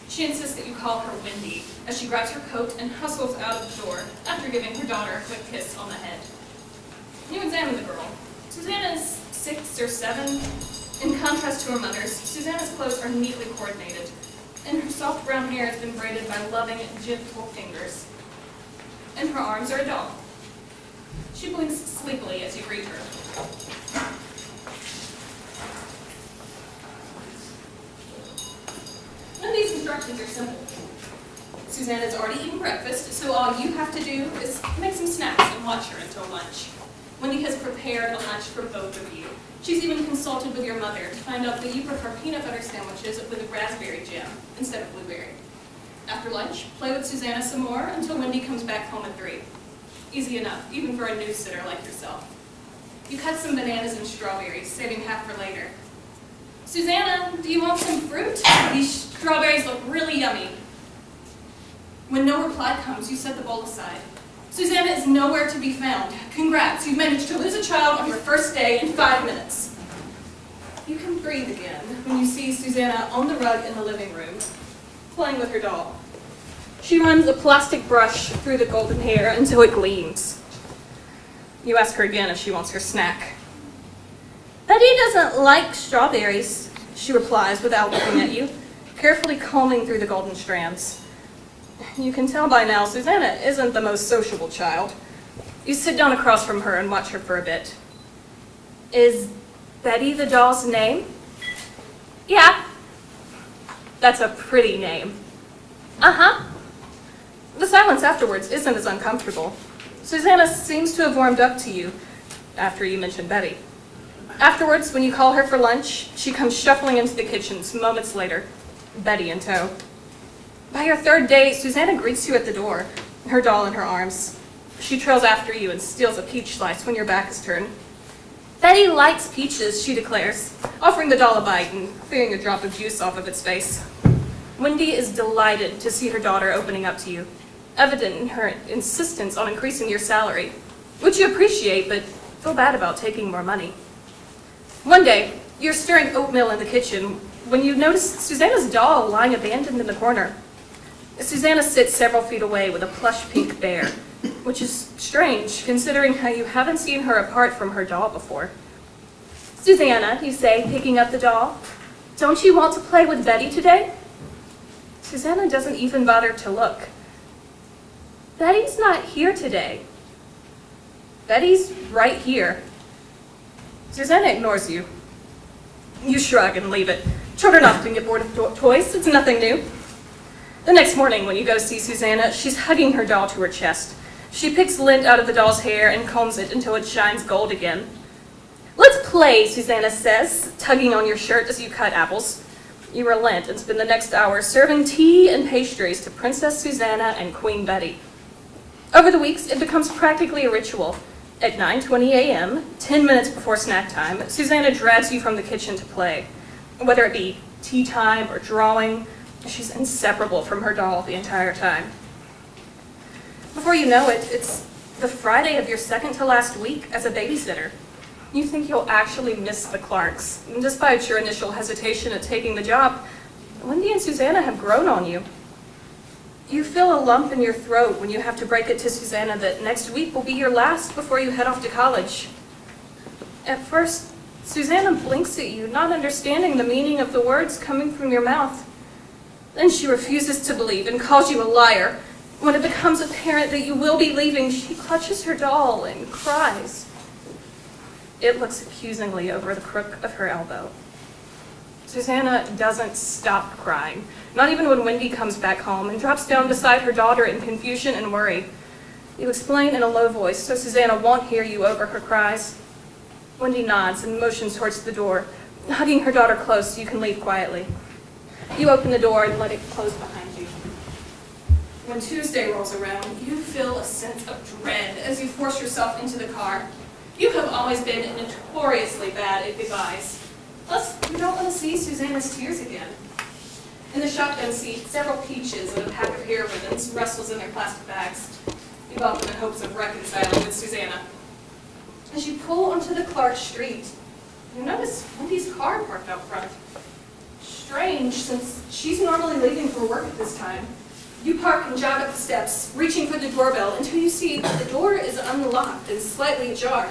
She insists that you call her Wendy, as she grabs her coat and hustles out of the door after giving her daughter a quick kiss on the head. You examine the girl. Susanna is 6 or 7, In contrast to her mother's, Susanna's clothes are neatly coordinated, and her soft brown hair has been braided by loving, gentle fingers. And her arms are a doll. She blinks sleepily as you greet her. Wendy's instructions are simple. Susanna's already eaten breakfast, so all you have to do is make some snacks and watch her until lunch. Wendy has prepared a lunch for both of you. She's even consulted with your mother to find out that you prefer peanut butter sandwiches with raspberry jam instead of blueberry. After lunch, play with Susanna some more until Wendy comes back home at 3. Easy enough, even for a new sitter like yourself. You cut some bananas and strawberries, saving half for later. Susanna, do you want some fruit? These strawberries look really yummy. When no reply comes, you set the bowl aside. Susanna is nowhere to be found. Congrats, you've managed to lose a child on your first day in 5 minutes. You can breathe again when you see Susanna on the rug in the living room, playing with her doll. She runs a plastic brush through the golden hair until it gleams. You ask her again if she wants her snack. Betty doesn't like strawberries, she replies without looking at you, carefully combing through the golden strands. You can tell by now Susanna isn't the most sociable child. You sit down across from her and watch her for a bit. Is Betty the doll's name? Yeah. That's a pretty name. Uh-huh. The silence afterwards isn't as uncomfortable. Susanna seems to have warmed up to you after you mentioned Betty. Afterwards, when you call her for lunch, she comes shuffling into the kitchen moments later, Betty in tow. By your third day, Susanna greets you at the door, her doll in her arms. She trails after you and steals a peach slice when your back is turned. Betty likes peaches, she declares, offering the doll a bite and clearing a drop of juice off of its face. Wendy is delighted to see her daughter opening up to you, evident in her insistence on increasing your salary, which you appreciate but feel bad about taking more money. One day, you're stirring oatmeal in the kitchen when you notice Susanna's doll lying abandoned in the corner. Susanna sits several feet away with a plush pink bear, which is strange considering how you haven't seen her apart from her doll before. Susanna, you say, picking up the doll, don't you want to play with Betty today? Susanna doesn't even bother to look. Betty's not here today. Betty's right here. Susanna ignores you. You shrug and leave it. Children often get bored of toys. It's nothing new. The next morning, when you go see Susanna, she's hugging her doll to her chest. She picks lint out of the doll's hair and combs it until it shines gold again. Let's play, Susanna says, tugging on your shirt as you cut apples. You relent and spend the next hour serving tea and pastries to Princess Susanna and Queen Betty. Over the weeks, it becomes practically a ritual. At 9:20 a.m., 10 minutes before snack time, Susanna drags you from the kitchen to play. Whether it be tea time or drawing, she's inseparable from her doll the entire time. Before you know it, it's the Friday of your second to last week as a babysitter. You think you'll actually miss the Clarks. Despite your initial hesitation at taking the job, Wendy and Susanna have grown on you. You feel a lump in your throat when you have to break it to Susanna that next week will be your last before you head off to college. At first, Susanna blinks at you, not understanding the meaning of the words coming from your mouth. Then she refuses to believe and calls you a liar. When it becomes apparent that you will be leaving, she clutches her doll and cries. It looks accusingly over the crook of her elbow. Susanna doesn't stop crying, not even when Wendy comes back home and drops down beside her daughter in confusion and worry. You explain in a low voice so Susanna won't hear you over her cries. Wendy nods and motions towards the door, hugging her daughter close so you can leave quietly. You open the door and let it close behind you. When Tuesday rolls around, you feel a sense of dread as you force yourself into the car. You have always been notoriously bad at goodbyes. Plus, you don't want to see Susanna's tears again. In the shotgun seat, several peaches and a pack of hair ribbons rustles in their plastic bags. You welcome in hopes of reconciling with Susanna. As you pull onto the Clark Street, you notice Wendy's car parked out front. Strange, since she's normally leaving for work at this time. You park and jog up the steps, reaching for the doorbell until you see that the door is unlocked and slightly ajar.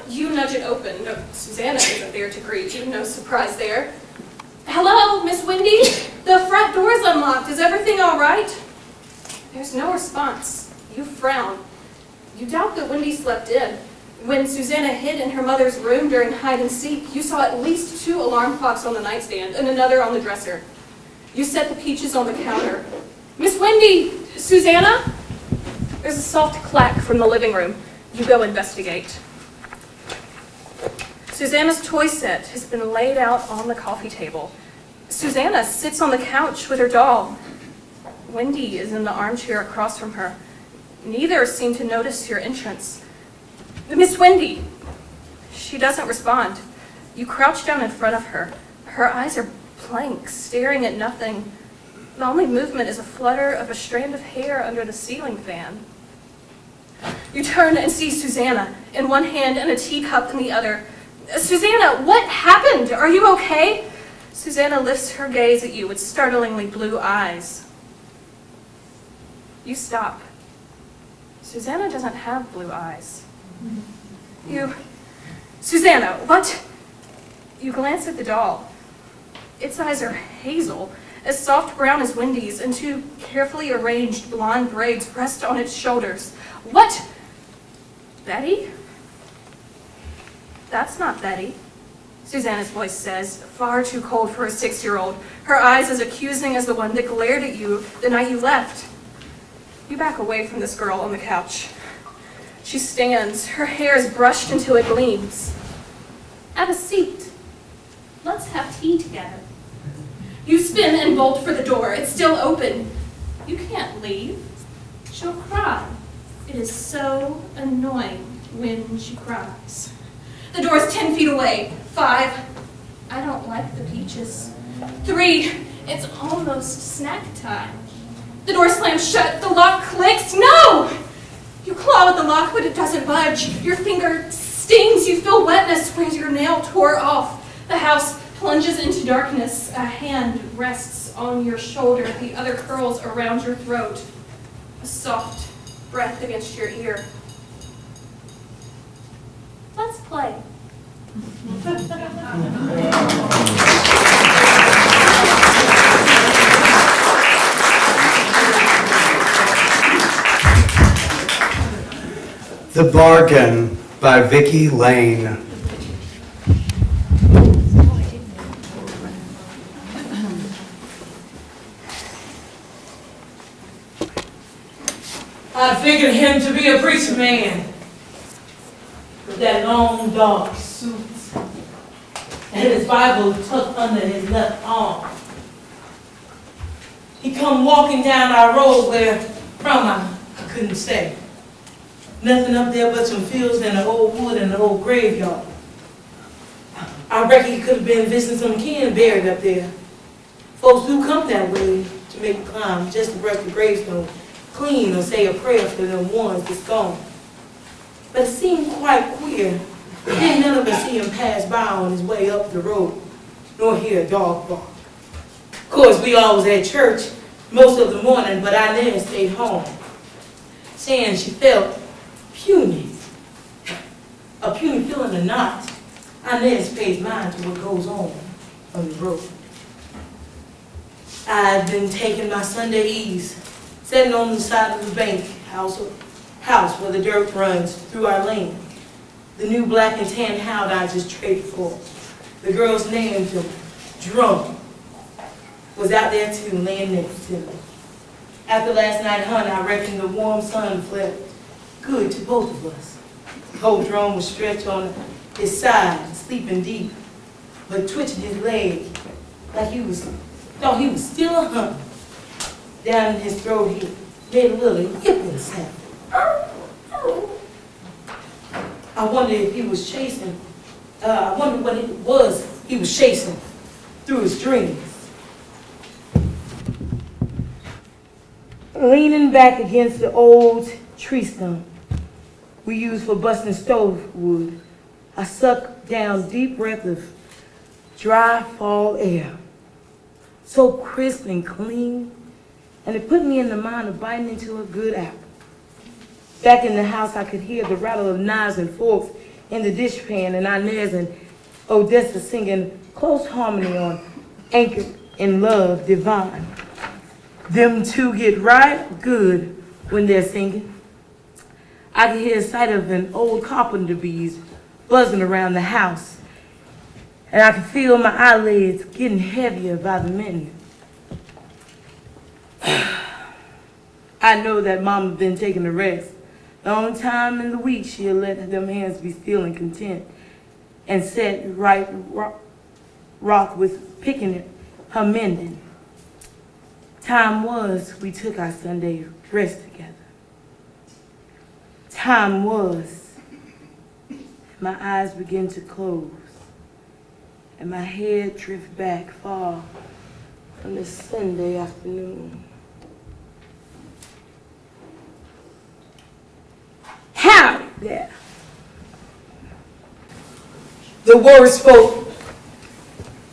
You nudge it open. No, Susanna isn't there to greet you. No surprise there. Hello, Miss Wendy? The front door's unlocked. Is everything all right? There's no response. You frown. You doubt that Wendy slept in. When Susanna hid in her mother's room during hide and seek, you saw at least 2 alarm clocks on the nightstand and another on the dresser. You set the peaches on the counter. Miss Wendy, Susanna? There's a soft clack from the living room. You go investigate. Susanna's toy set has been laid out on the coffee table. Susanna sits on the couch with her doll. Wendy is in the armchair across from her. Neither seem to notice your entrance. Miss Wendy! She doesn't respond. You crouch down in front of her. Her eyes are blank, staring at nothing. The only movement is a flutter of a strand of hair under the ceiling fan. You turn and see Susanna in one hand and a teacup in the other. Susanna, what happened? Are you okay? Susanna lifts her gaze at you with startlingly blue eyes. You stop. Susanna doesn't have blue eyes. Susanna, what? You glance at the doll. Its eyes are hazel, as soft brown as Wendy's, and 2 carefully arranged blonde braids rest on its shoulders. What? Betty? That's not Betty, Susanna's voice says, far too cold for a 6-year-old, her eyes as accusing as the one that glared at you the night you left. You back away from this girl on the couch. She stands, her hair is brushed until it gleams. Have a seat. Let's have tea together. You spin and bolt for the door. It's still open. You can't leave. She'll cry. It is so annoying when she cries. The door's 10 feet away. 5. I don't like the peaches. 3. It's almost snack time. The door slams shut. The lock clicks. No! You claw at the lock, but it doesn't budge. Your finger stings. You feel wetness where your nail tore off. The house plunges into darkness. A hand rests on your shoulder. The other curls around your throat. A soft breath against your ear. Let's play. The Bargain by Vicki Lane. I figured him to be a preacher man with that long dark suit and his Bible tucked under his left arm. He come walking down our road where from I couldn't say. Nothing up there but some fields and an old wood and an old graveyard. I reckon he could have been visiting some kin buried up there. Folks do come that way to make a climb just to brush the gravestone clean or say a prayer for them ones that's gone. But it seemed quite queer. Didn't none of us see him pass by on his way up the road, nor hear a dog bark. Of course, we always at church most of the morning, but I then stayed home, saying she felt puny. A puny feeling or not, Inez pays mind to what goes on the road. I've been taking my Sunday ease, sitting on the side of the bank house where the dirt runs through our lane. The new black and tan hound I just traded for. The girl's name, Drum, was out there too, laying next to me. After last night hunt, I reckon the warm sun felt good to both of us. Old Drum was stretched on his side, sleeping deep, but twitching his leg like thought he was still a hunt. Down in his throat, he made a little yipping sound. I wondered if he was chasing, I wondered what it was he was chasing through his dreams. Leaning back against the old tree stump we used for busting stove wood, I sucked down deep breath of dry fall air, so crisp and clean, and it put me in the mind of biting into a good apple. Back in the house, I could hear the rattle of knives and forks in the dishpan, and Inez and Odessa singing close harmony on Anchored in Love Divine. Them two get right good when they're singing. I can hear the sight of an old carpenter bees buzzing around the house, and I can feel my eyelids getting heavier by the minute. I know that Mama been taking a rest. The only time in the week she'll let them hands be still and content and set right rock with picking it, her mending. Time was we took our Sunday rest together. Time was my eyes began to close and my head drift back far from the Sunday afternoon. Howdy there. The words spoke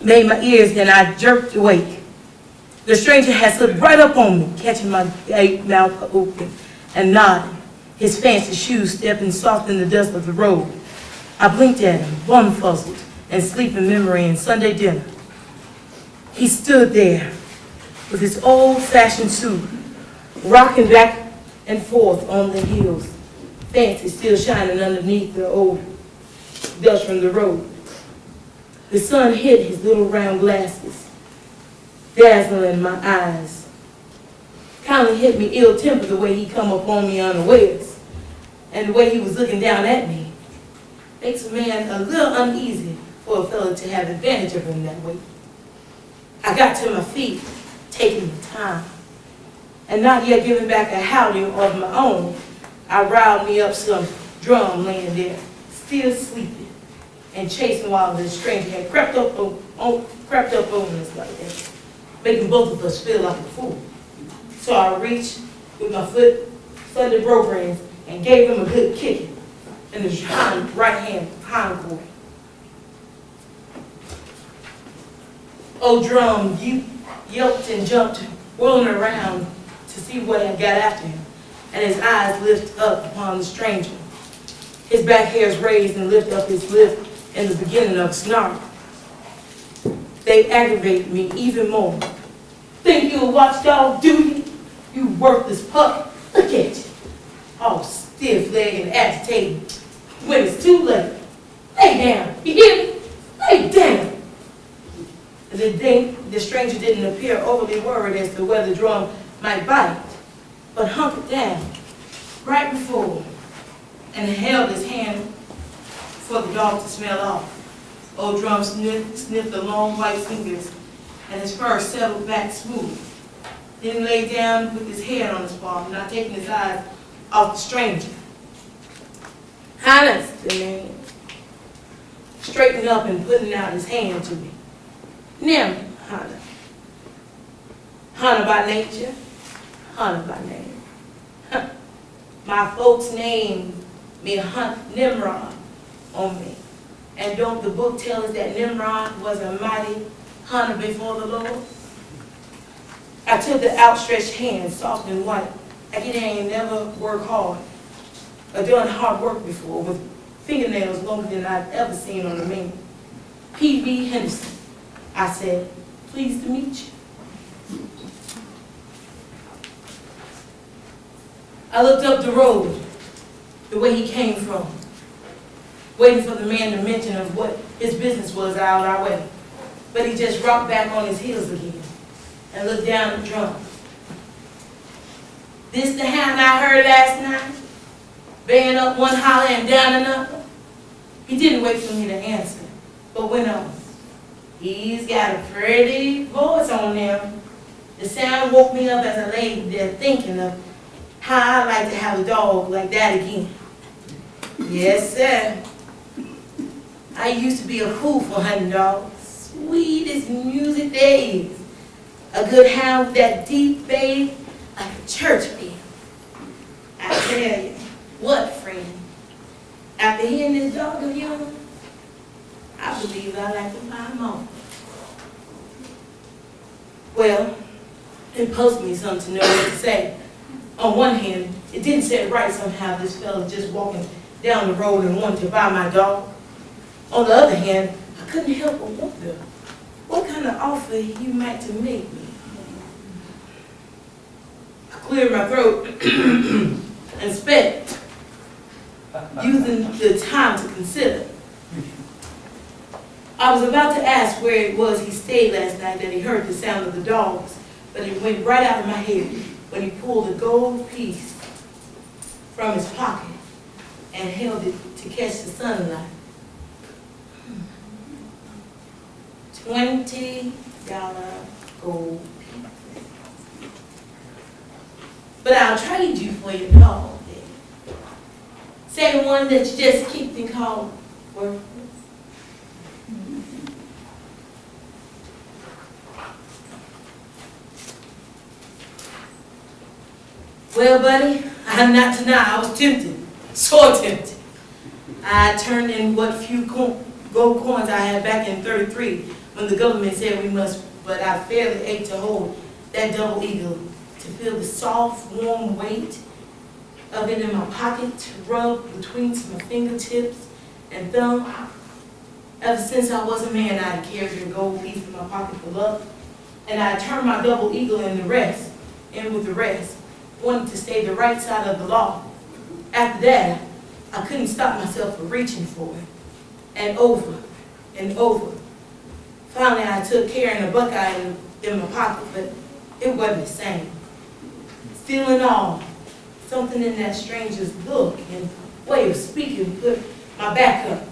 made my ears, and I jerked awake. The stranger had slipped right up on me, catching my mouth open and nodding, his fancy shoes stepping soft in the dust of the road. I blinked at him, bum fuzzled, and sleeping memory and Sunday dinner. He stood there with his old-fashioned suit, rocking back and forth on the heels, fancy still shining underneath the old dust from the road. The sun hit his little round glasses, dazzling my eyes. Kindly hit me ill-tempered the way he come upon me unawares, and the way he was looking down at me makes a man a little uneasy for a fellow to have advantage of him that way. I got to my feet, taking the time, and not yet giving back a howdy of my own, I riled me up some drum laying there, still sleeping, and chasing while the stranger had crept up on us like that, making both of us feel like a fool. So I reached with my foot Sunday programs and gave him a good kicking in his right hand hindquarter. Old drum yelped and jumped, whirling around to see what had got after him, and his eyes lift up upon the stranger. His back hairs raised and lift up his lip in the beginning of a snarl. They aggravate me even more. Think you a watchdog, do you? You worthless pup. Look at you. All stiff-legged and agitated. When it's too late, lay down. You hear me? Lay down. The stranger didn't appear overly worried as to whether the drum might bite, but hunkered down right before him and held his hand for the dog to smell off. Old drum sniffed the long white fingers, and his fur settled back smooth. Then he lay down with his head on his palm, not taking his eyes off the stranger. Hannah's the name. Straightened up and putting out his hand to me. Now, Hannah. Hannah by nature, Hannah by name. My folks named me Nimrod on me. And don't the book tell us that Nimrod was a mighty hunter before the Lord? I took the outstretched hand, soft and white, like it ain't never worked hard or done hard work before, with fingernails longer than I've ever seen on a man. P.B. Henderson, I said, pleased to meet you. I looked up the road, the way he came from, waiting for the man to mention of what his business was out our way. But he just rocked back on his heels again and looked down at the drum. This the hound I heard last night? Baying up one holler and down another? He didn't wait for me to answer, but went on. He's got a pretty voice on him. The sound woke me up as I lay there thinking of how I'd like to have a dog like that again. Yes, sir. I used to be a fool for hunting dogs. Sweet as music there is. A good hound with that deep bay like a church bell. I tell you, what friend? After hearing this dog of yours, I believe I'd like to buy him off. Well, it post me something to know what to say. On one hand, it didn't sit right somehow this fella just walking down the road and wanted to buy my dog. On the other hand, I couldn't help but wonder what kind of offer he might to make me. I cleared my throat and spit, using the time to consider. I was about to ask where it was he stayed last night that he heard the sound of the dogs, but it went right out of my head when he pulled a gold piece from his pocket and held it to catch the sunlight. $20 gold piece. But I'll trade you for your dog, Daddy. Same one that you just kicked and called worthless. Well, buddy, I'm not denying I was tempted, so tempted. I turned in what few gold coins I had back in '33 when the government said we must, but I fairly ached to hold that double eagle, to feel the soft, warm weight of it in my pocket, to rub between my fingertips and thumb. Ever since I was a man, I had carried a gold piece in my pocket for luck, and I turned my double eagle in with the rest, wanting to stay the right side of the law. After that, I couldn't stop myself from reaching for it, and over and over. Finally, I took carrying a buckeye in my pocket, but it wasn't the same. Still in all, something in that stranger's look and way of speaking put my back up.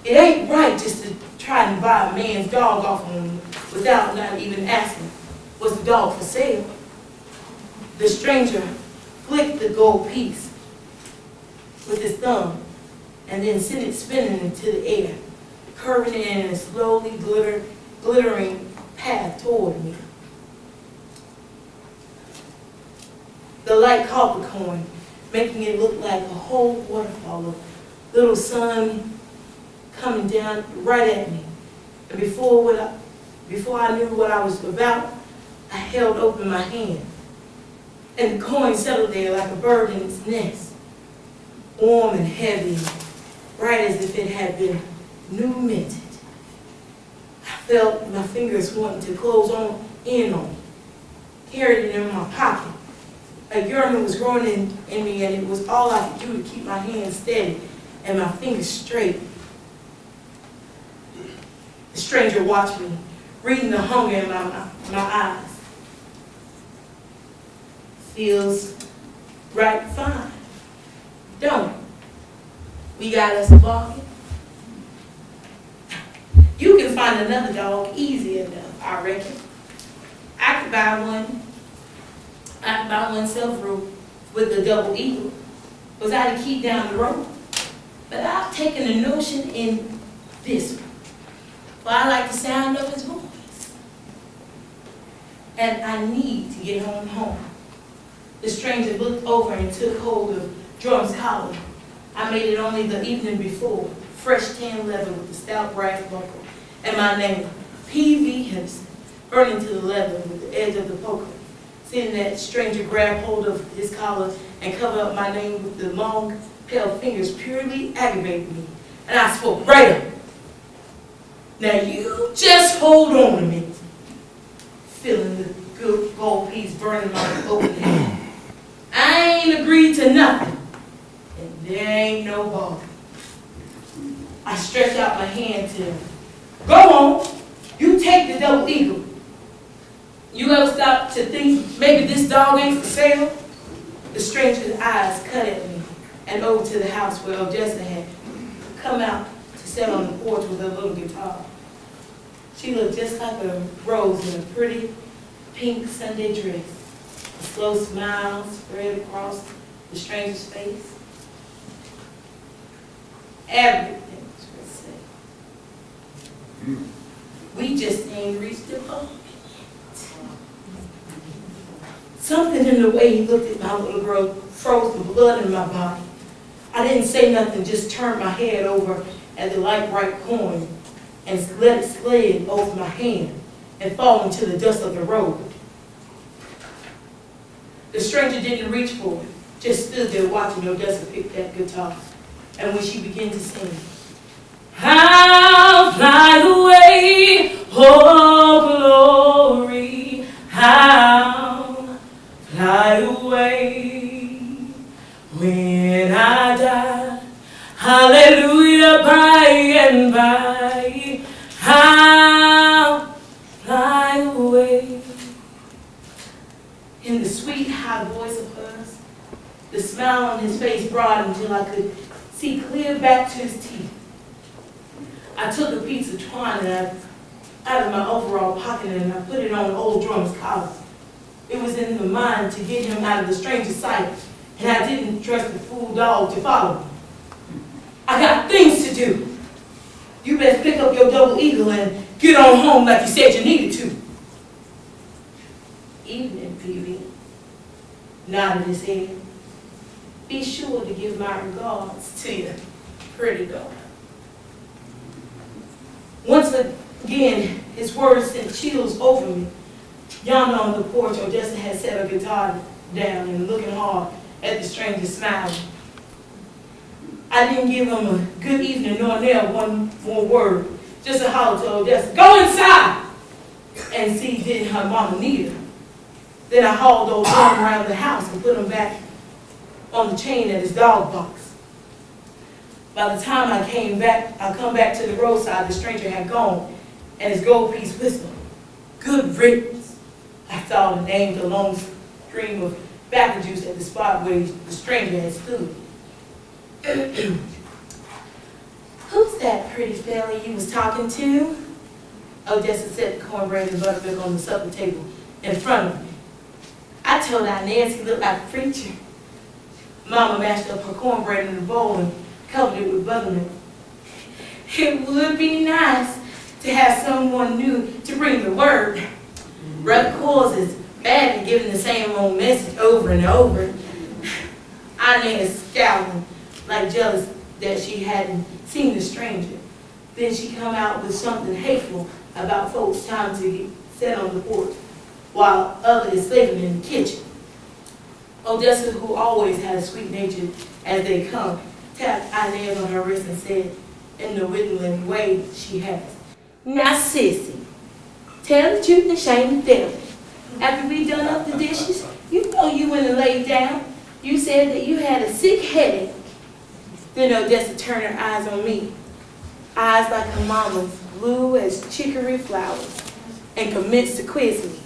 It ain't right just to try and buy a man's dog off of him without not even asking, was the dog for sale? The stranger flicked the gold piece with his thumb and then sent it spinning into the air, curving it in a slowly glittering path toward me. The light caught the coin, making it look like a whole waterfall of little sun coming down right at me. And before I knew what I was about, I held open my hand, and the coin settled there like a bird in its nest, warm and heavy, right as if it had been new minted. I felt my fingers wanting to close in on it, carried it in my pocket. A yearning was growing in me, and it was all I could do to keep my hands steady and my fingers straight. The stranger watched me, reading the hunger in my eyes. Feels right fine, don't it? We got us a bargain. You can find another dog easy enough, I reckon. I could buy one self-rule with the double eagle. Was I to keep down the road? But I've taken a notion in this one. For I like the sound of his voice. And I need to get home. The stranger looked over and took hold of Drum's collar. I made it only the evening before, fresh tan leather with a stout brass buckle, and my name, P.V. Henderson, burning to the leather with the edge of the poker. Seeing that stranger grab hold of his collar and cover up my name with the long, pale fingers purely aggravated me, and I spoke right up. Now you just hold on a minute, feeling the good gold piece burning my open hand. I ain't agreed to nothing, and there ain't no bargain. I stretched out my hand to him. Go on, you take the double eagle. You ever stop to think maybe this dog ain't for sale? The stranger's eyes cut at me and over to the house where Odessa had come out to sit on the porch with her little guitar. She looked just like a rose in a pretty pink Sunday dress. A slow smile spread across the stranger's face. Everything was for sale. We just ain't reached the point. Something in the way he looked at my little girl froze the blood in my body. I didn't say nothing, just turned my head over at the light bright coin and let it slide over my hand and fall into the dust of the road. The stranger didn't reach for it, just stood there watching Odessa pick that guitar. And when she began to sing, I'll fly away, oh glory, I'll fly away when I die. Hallelujah, by and by, I'll fly away. In the sweet, high voice of hers, the smile on his face broadened until I could see clear back to his teeth. I took a piece of twine out of my overall pocket and I put it on the old drummer's collar. It was in the mind to get him out of the stranger's sight, and I didn't trust the fool dog to follow me. I got things to do. You best pick up your double eagle and get on home like you said you needed to. Evening, Phoebe, nodded his head. Be sure to give my regards to your pretty daughter. Once again, his words sent chills over me. Yonder on the porch, Odessa had set her guitar down and looking hard at the stranger smiling. I didn't give him a good evening nor nail one more word, just a holler to Odessa, go inside! And see, didn't her mama need her. Then I hauled old Tom around the house and put him back on the chain at his dog box. By the time I come back to the roadside, the stranger had gone, and his gold piece whistled. Good riddance. I thought and aimed a long stream of backer juice at the spot where the stranger had stood. Who's that pretty fella you was talking to? Odessa set the cornbread and buttermilk on the supper table in front of me. I told Inez he looked like a preacher. Mama mashed up her cornbread in a bowl and covered it with buttermilk. It would be nice to have someone new to bring the word. Brother Coles is bad at giving the same old message over and over. Inez scowling, like jealous that she hadn't seen the stranger. Then she come out with something hateful about folks' time to sit on the porch while other is sleeping in the kitchen. Odessa, who always had a sweet nature as they come, tapped Inez on her wrist and said, in the whittling way she has, now sissy, tell the truth and shame the devil. After we done up the dishes, you know you went and laid down. You said that you had a sick headache. Then Odessa turned her eyes on me, eyes like her mama's, blue as chicory flowers, and commenced to quiz me.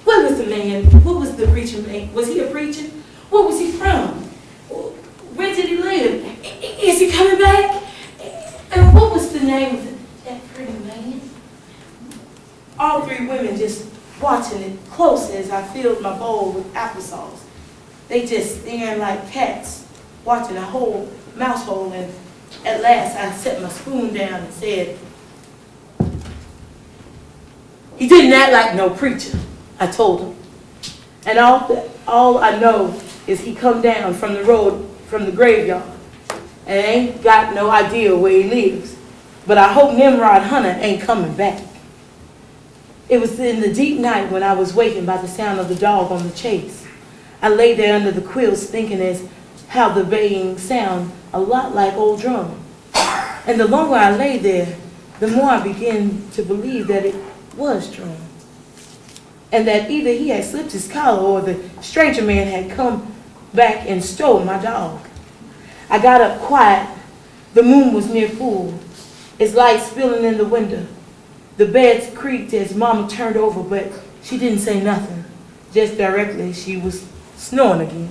What was the man? What was the preacher man? Was he a preacher? Where was he from? Where did he live? Is he coming back? And what was the name of that pretty man? All three women just watching it close as I filled my bowl with applesauce. They just staring like cats, watching a whole mouse hole, and at last I set my spoon down and said, he didn't act like no preacher, I told him. And all I know is he come down from the road, from the graveyard, and ain't got no idea where he lives. But I hope Nimrod Hunter ain't coming back. It was in the deep night when I was wakened by the sound of the dog on the chase. I lay there under the quilts thinking as how the baying sound a lot like old drum. And the longer I lay there, the more I began to believe that it was drum. And that either he had slipped his collar or the stranger man had come back and stole my dog. I got up quiet. The moon was near full, its light spilling in the window. The beds creaked as Mama turned over, but she didn't say nothing. Just directly, she was snoring again.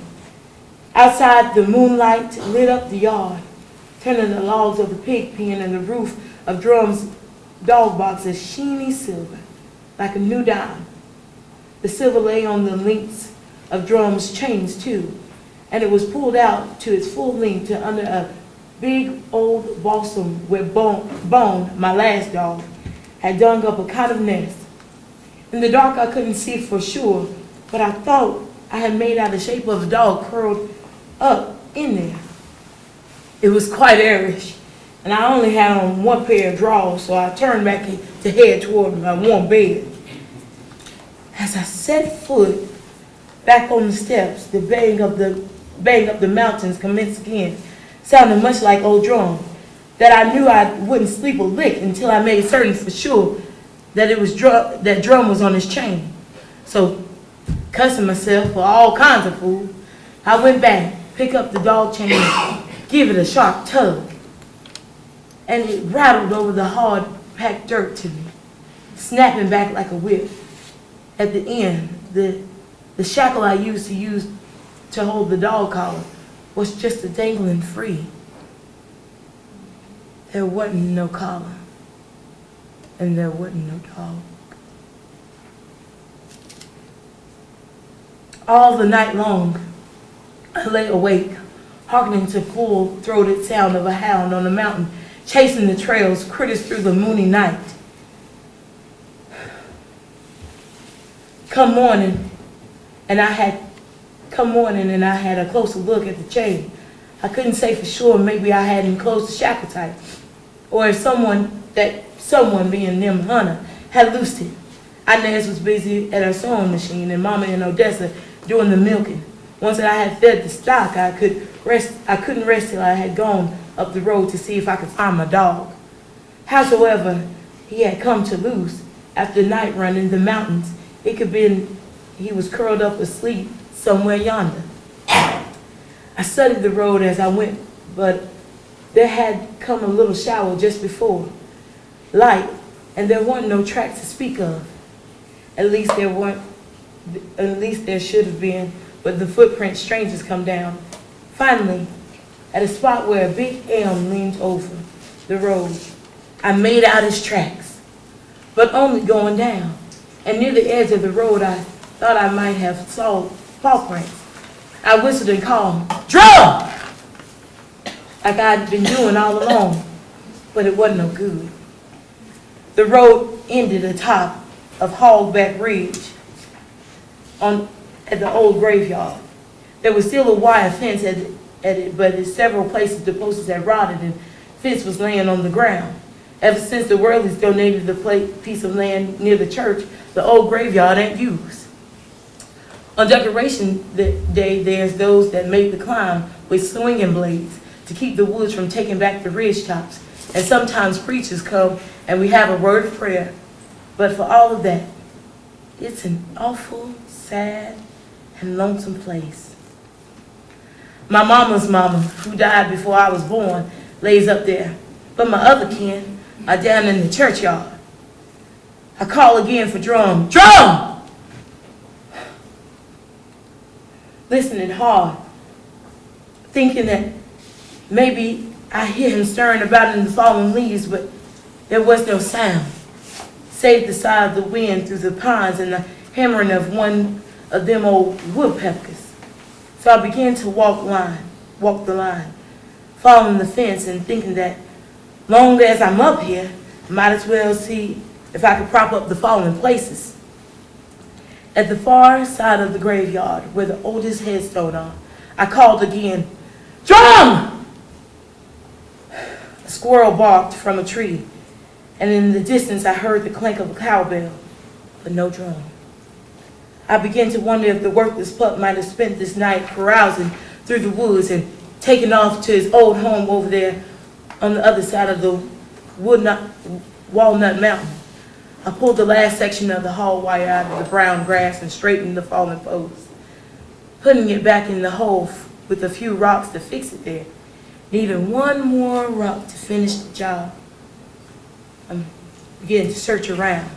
Outside, the moonlight lit up the yard, turning the logs of the pig pen and the roof of Drum's dog box as sheeny silver, like a new dime. The silver lay on the links of Drum's chains, too, and it was pulled out to its full length to under a big old balsam where Bone, my last dog, had dug up a kind of nest. In the dark, I couldn't see for sure, but I thought I had made out the shape of a dog curled up in there. It was quite airish, and I only had on one pair of drawers, so I turned back to head toward my warm bed. As I set foot Back on the steps, the baying of the mountains commenced again, sounding much like old drum. That I knew I wouldn't sleep a lick until I made certain for sure that that drum was on his chain. So, cussing myself for all kinds of food, I went back, pick up the dog chain, give it a sharp tug, and it rattled over the hard packed dirt to me, snapping back like a whip. At the end, the shackle I used to hold the dog collar was just a dangling free. There wasn't no collar, and there wasn't no dog. All the night long, I lay awake, hearkening to full-throated sound of a hound on the mountain, chasing the trails, critters through the moony night. Come morning, and I had a closer look at the chain. I couldn't say for sure, maybe I hadn't closed the shackle tight, or if someone being them Hunter, had loosed it. Inez was busy at her sewing machine, and Mama in Odessa doing the milking. Once that I had fed the stock, I couldn't rest till I had gone up the road to see if I could find my dog. Howsoever he had come to loose after night run in the mountains, it could be he was curled up asleep somewhere yonder. I studied the road as I went, but there had come a little shower just before, light, and there weren't no tracks to speak of. At least there should have been, but the footprints strangers come down. Finally, at a spot where a big elm leaned over the road, I made out his tracks, but only going down. And near the edge of the road, I thought I might have saw paw prints. I whistled and called, "Drum!" like I'd been doing all along, but it wasn't no good. The road ended atop of Hogback Ridge at the old graveyard. There was still a wire fence at it, but in several places the posts had rotted and fence was laying on the ground. Ever since the Worleys donated the piece of land near the church, the old graveyard ain't used. On Decoration Day, there's those that make the climb with swinging blades to keep the woods from taking back the ridge tops. And sometimes preachers come and we have a word of prayer. But for all of that, it's an awful, sad, and lonesome place. My mama's mama, who died before I was born, lays up there. But my other kin are down in the churchyard. I call again for Drum. Drum! Listening hard, thinking that maybe I hear him stirring about in the fallen leaves, but there was no sound, save the sigh of the wind through the pines and the hammering of one of them old woodpeckers. So I began to walk the line, following the fence and thinking that long as I'm up here, I might as well see if I could prop up the fallen places. At the far side of the graveyard, where the oldest headstone are, I called again, "Drum!" A squirrel barked from a tree, and in the distance I heard the clank of a cowbell, but no drum. I began to wonder if the worthless pup might have spent this night carousing through the woods and taken off to his old home over there on the other side of the Walnut Mountain. I pulled the last section of the haul wire out of the brown grass and straightened the fallen post, putting it back in the hole with a few rocks to fix it there. Needed one more rock to finish the job. I'm beginning to search around.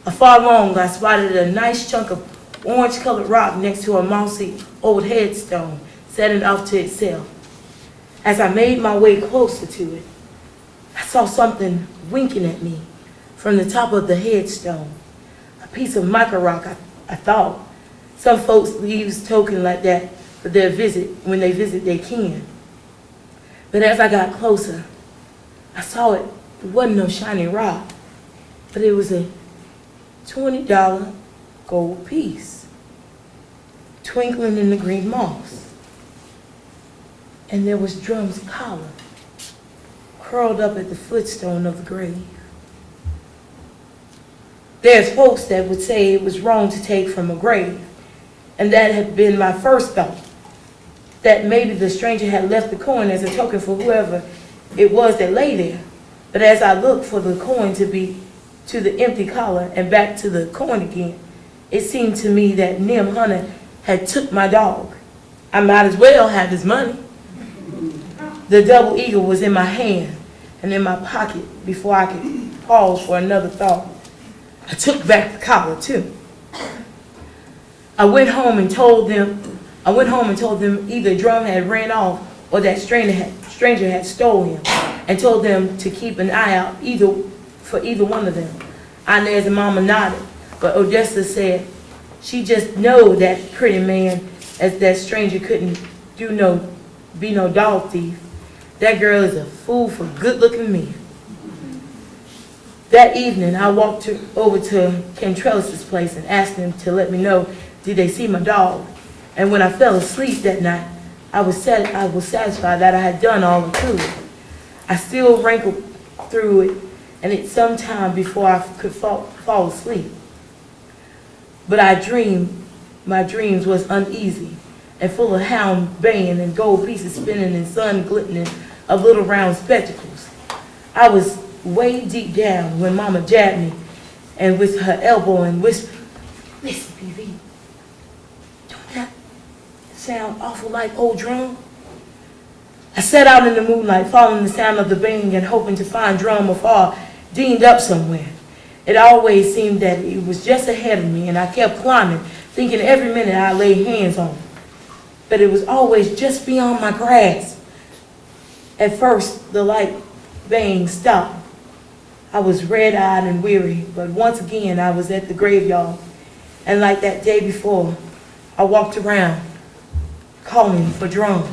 Afar along, I spotted a nice chunk of orange-colored rock next to a mossy old headstone, setting off to itself. As I made my way closer to it, I saw something winking at me from the top of the headstone. A piece of mica rock, I thought. Some folks leaves token like that for their visit when they visit their kin. But as I got closer, I saw it wasn't no shiny rock, but it was a $20 gold piece, twinkling in the green moss. And there was Drum's collar, curled up at the footstone of the grave. There's folks that would say it was wrong to take from a grave, And that had been my first thought, that maybe the stranger had left the coin as a token for whoever it was that lay there. But as I looked for the coin to be to the empty collar and back to the coin again, it seemed to me that Nim Hunter had took my dog. I might as well have his money. The double eagle was in my hand and in my pocket before I could pause for another thought. I took back the collar too. I went home and told them either Drum had ran off or that stranger had stolen him, and told them to keep an eye out for either one of them. Inez and Mama nodded, but Odessa said she just know that pretty man, as that stranger couldn't be no dog thief. That girl is a fool for good-looking men. That evening, I walked over to Cantrellis's place and asked them to let me know, did they see my dog? And when I fell asleep that night, I was satisfied that I had done all I could. I still rankled through it, and it's some time before I could fall asleep. But my dreams was uneasy and full of hound baying and gold pieces spinning and sun glistening of little round spectacles. I was way deep down when Mama jabbed me and with her elbow and whispered, "Listen, BB, don't that sound awful like old Drum?" I sat out in the moonlight, following the sound of the bang and hoping to find Drum afar, deaned up somewhere. It always seemed that it was just ahead of me, and I kept climbing, thinking every minute I laid hands on it. But it was always just beyond my grasp. At first, the light bang stopped. I was red-eyed and weary, but once again I was at the graveyard. And like that day before, I walked around, calling for Drum.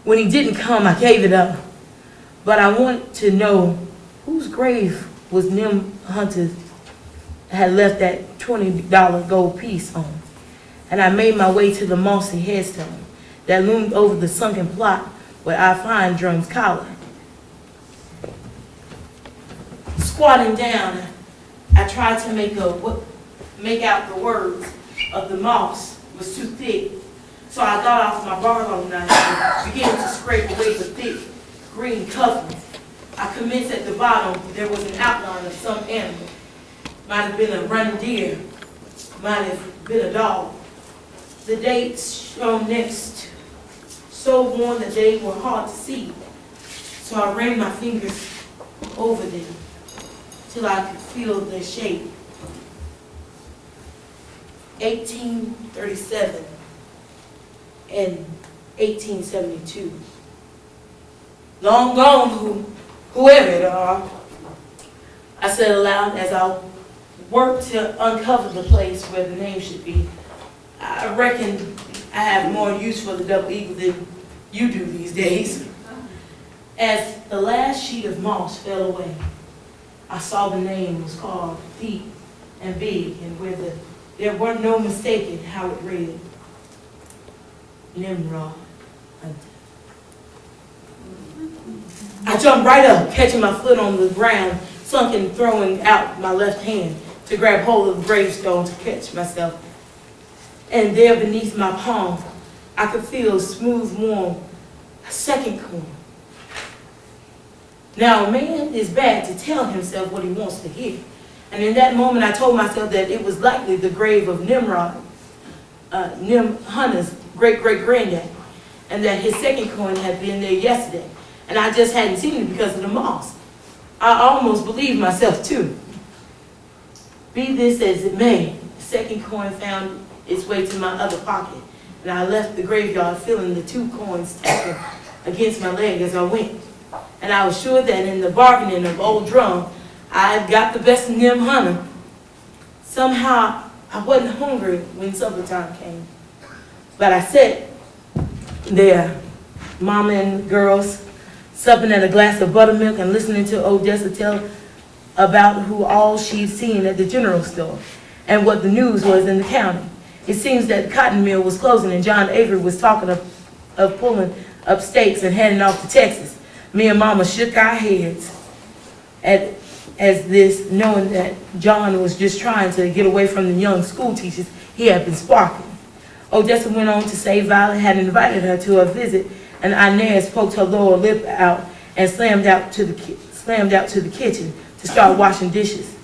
When he didn't come, I gave it up. But I want to know whose grave was Nim Hunter had left that $20 gold piece on. And I made my way to the mossy headstone that loomed over the sunken plot where I find Drum's collar. Squatting down, I tried to make out the words of the moss was too thick. So I got off my barlow knife and began to scrape away the thick green covering. I commenced at the bottom. There was an outline of some animal. Might have been a running deer, might have been a dog. The dates shown next, so worn that they were hard to see. So I ran my fingers over them till I could feel their shape. 1837 and 1872. Long gone, whoever it are, I said aloud as I worked to uncover the place where the name should be. I reckon I have more use for the double eagle than you do these days. As the last sheet of moss fell away, I saw the name was carved deep and big, and where there were no mistaking how it read. Nimrod Hunter. I jumped right up, catching my foot on the ground, sunk and throwing out my left hand to grab hold of the gravestone to catch myself. And there beneath my palm, I could feel smooth, warm, a second coin. Now, a man is bad to tell himself what he wants to hear. And in that moment, I told myself that it was likely the grave of Nimrod, Nim Hunter's great-great-granddad, and that his second coin had been there yesterday. And I just hadn't seen it because of the moss. I almost believed myself, too. Be this as it may, the second coin found its way to my other pocket, and I left the graveyard feeling the two coins tapping against my leg as I went. And I was sure that in the bargaining of old Drum, I had got the best of Nim Hunter. Somehow, I wasn't hungry when supper time came. But I sat there, Mama and girls, supping at a glass of buttermilk and listening to Odessa tell about who all she'd seen at the general store and what the news was in the county. It seems that the cotton mill was closing and John Avery was talking of pulling up stakes and heading off to Texas. Me and Mama shook our heads at as this, knowing that John was just trying to get away from the young school teachers he had been sparking. Odessa went on to say Violet had invited her to a visit, and Inez poked her lower lip out and slammed out to the kitchen to start washing dishes.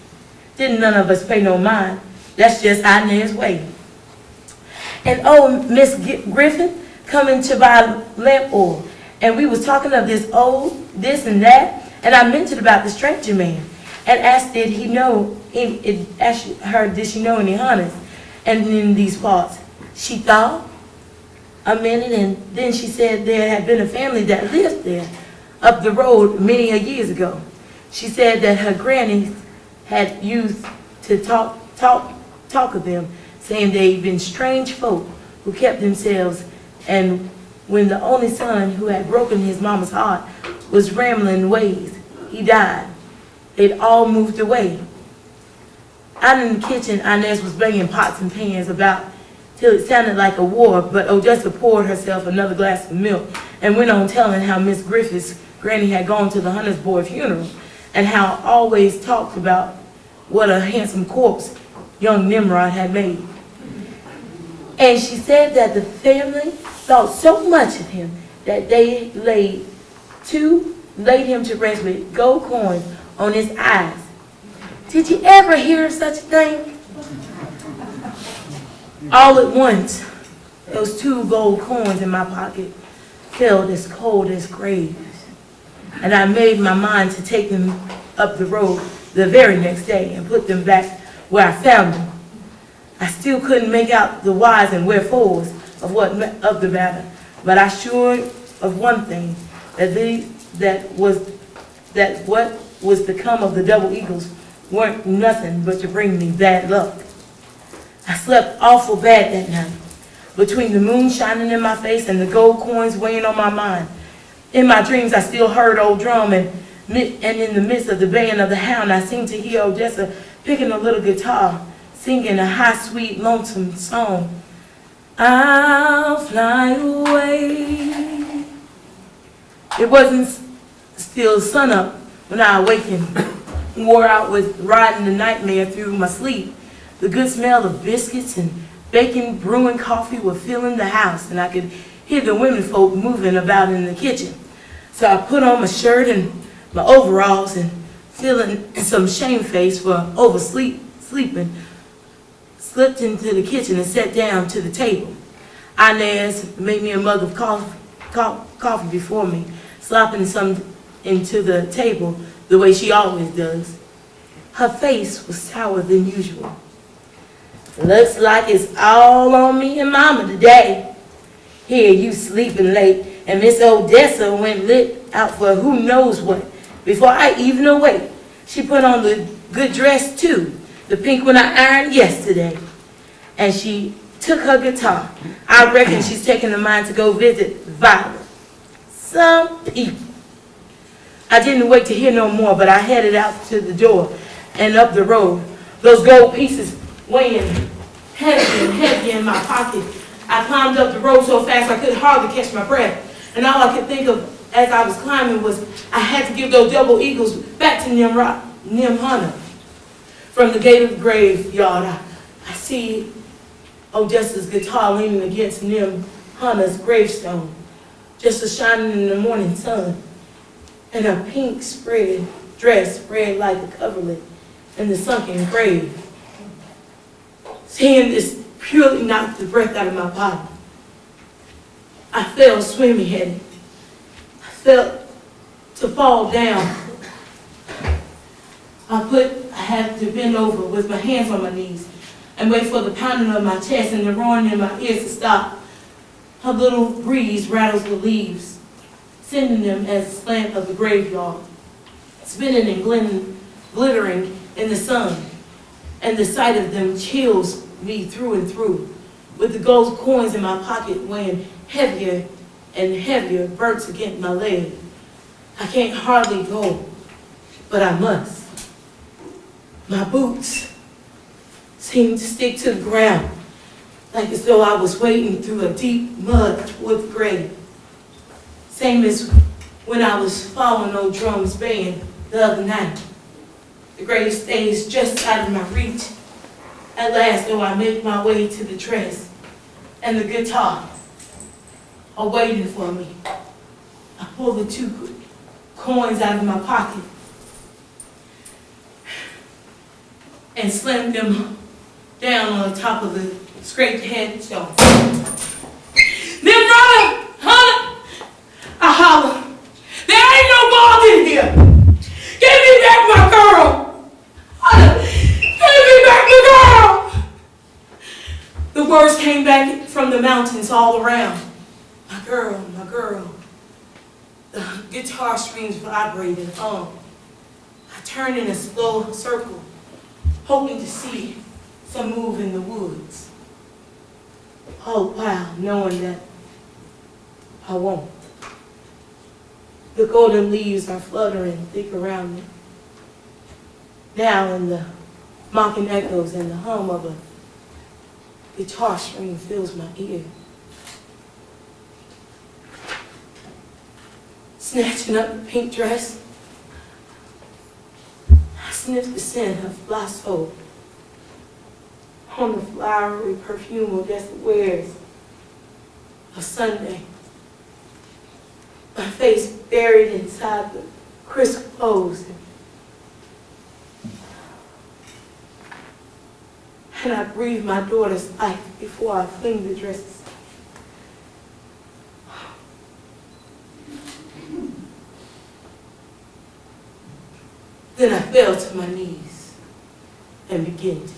Didn't none of us pay no mind. That's just Inez's way. And oh, Miss Griffin coming to buy lamp oil, and we was talking of this and that, and I mentioned about the stranger man, and asked did she know any hunters, and in these parts. She thought a minute, and then she said there had been a family that lived there up the road many a years ago. She said that her granny had used to talk of them, saying they'd been strange folk who kept themselves, and when the only son who had broken his mama's heart was rambling ways, he died. They'd all moved away. Out in the kitchen, Inez was banging pots and pans about till it sounded like a war, but Odessa poured herself another glass of milk and went on telling how Miss Griffith's granny had gone to the Hunter's boy funeral and how always talked about what a handsome corpse young Nimrod had made. And she said that the family thought so much of him that they laid him to rest with gold coins on his eyes. Did you ever hear of such a thing? All at once, those 2 gold coins in my pocket felt as cold as graves. And I made my mind to take them up the road the very next day and put them back where I found them. I still couldn't make out the whys and wherefores of the matter, but I sure of one thing, that what was to come of the double eagles weren't nothing but to bring me bad luck. I slept awful bad that night, between the moon shining in my face and the gold coins weighing on my mind. In my dreams, I still heard old drum, and in the midst of the baying of the hound, I seemed to hear Odessa picking a little guitar, singing a high, sweet, lonesome song. I'll fly away. It wasn't still sunup when I awakened, wore out with riding the nightmare through my sleep. The good smell of biscuits and bacon, brewing coffee were filling the house, and I could hear the women folk moving about in the kitchen. So I put on my shirt and my overalls, and feeling some shamefaced for oversleeping, slipped into the kitchen and sat down to the table. Inez made me a mug of coffee before me, slopping some into the table the way she always does. Her face was sourer than usual. Looks like it's all on me and Mama today. Here you sleeping late, and Miss Odessa went lit out for who knows what. Before I even awake, she put on the good dress too, the pink one I ironed yesterday. And she took her guitar. I reckon she's taking the mind to go visit Violet. Some people. I didn't wait to hear no more, but I headed out to the door and up the road. Those gold pieces weighing heavier and heavier in my pocket. I climbed up the road so fast I could hardly catch my breath. And all I could think of as I was climbing was I had to give those double eagles back to Nimhana. From the gate of the graveyard, I see Odessa's guitar leaning against Nimhana's gravestone, just as shining in the morning sun. And her pink dress spread like the coverlet in the sunken grave. Seeing this purely knocked the breath out of my body. I fell swimming-headed. I felt to fall down. I had to bend over with my hands on my knees and wait for the pounding of my chest and the roaring in my ears to stop. A little breeze rattles the leaves, sending them as the slant of the graveyard, spinning and glittering in the sun, and the sight of them chills me through and through, with the gold coins in my pocket weighing heavier and heavier burns against my leg. I can't hardly go, but I must. My boots seem to stick to the ground, like as though I was wading through a deep mud toward the grave. Same as when I was following old drums band the other night. The grave stays just out of my reach. At last, though, I make my way to the dress, and the guitar are waiting for me. I pull the 2 coins out of my pocket and slam them down on the top of the scraped headstone. Then, brother, honey, I holler, there ain't no God in here. Give me back my girl. Give me back the girl. The words came back from the mountains all around. My girl, my girl. The guitar strings vibrated on. I turned in a slow circle, hoping to see some move in the woods. Oh, wow, knowing that I won't. The golden leaves are fluttering thick around me. Now in the mocking echoes and the hum of a guitar string fills my ear. Snatching up the pink dress, I sniffed the scent of Blasso on the flowery perfume Odessa wears of Sunday. My face buried inside the crisp clothes, and I breathe my daughter's life before I fling the dresses. Then I fell to my knees and began to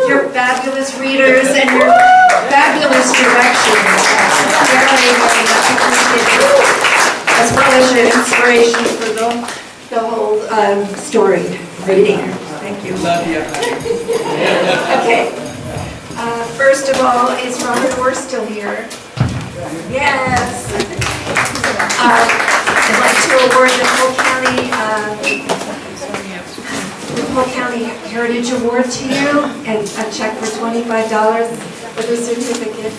your fabulous readers and your fabulous directions. Very, very much appreciated. As well as your inspiration for the whole story reading. Thank you. Love you. Okay. First of all, is Robert Orr still here? Yes. I'd like to award the Polk County Heritage Award to you, and a check for $25 with a certificate.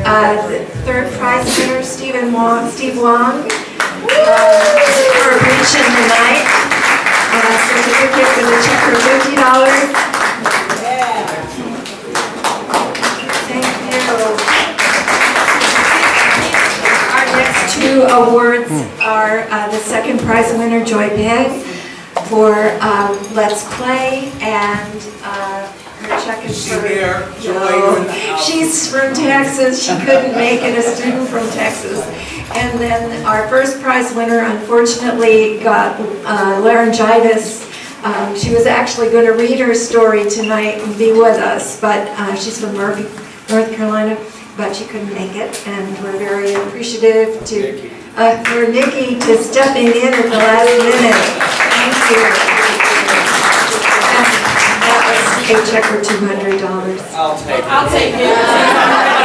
And the third prize winner, Steve Wong, for reaching tonight. Certificate with a check for $50. Thank you. Next 2 awards are the second prize winner, Joy Peg, for Let's Play, and her check is for... She's from Texas. She couldn't make it, a student from Texas. And then our first prize winner, unfortunately, got laryngitis. She was actually going to read her story tonight and be with us, but she's from Murphy, North Carolina. But she couldn't make it, and we're very appreciative for Nikki to stepping in at the last minute. Thank you. And that was a check for $200. I'll take it.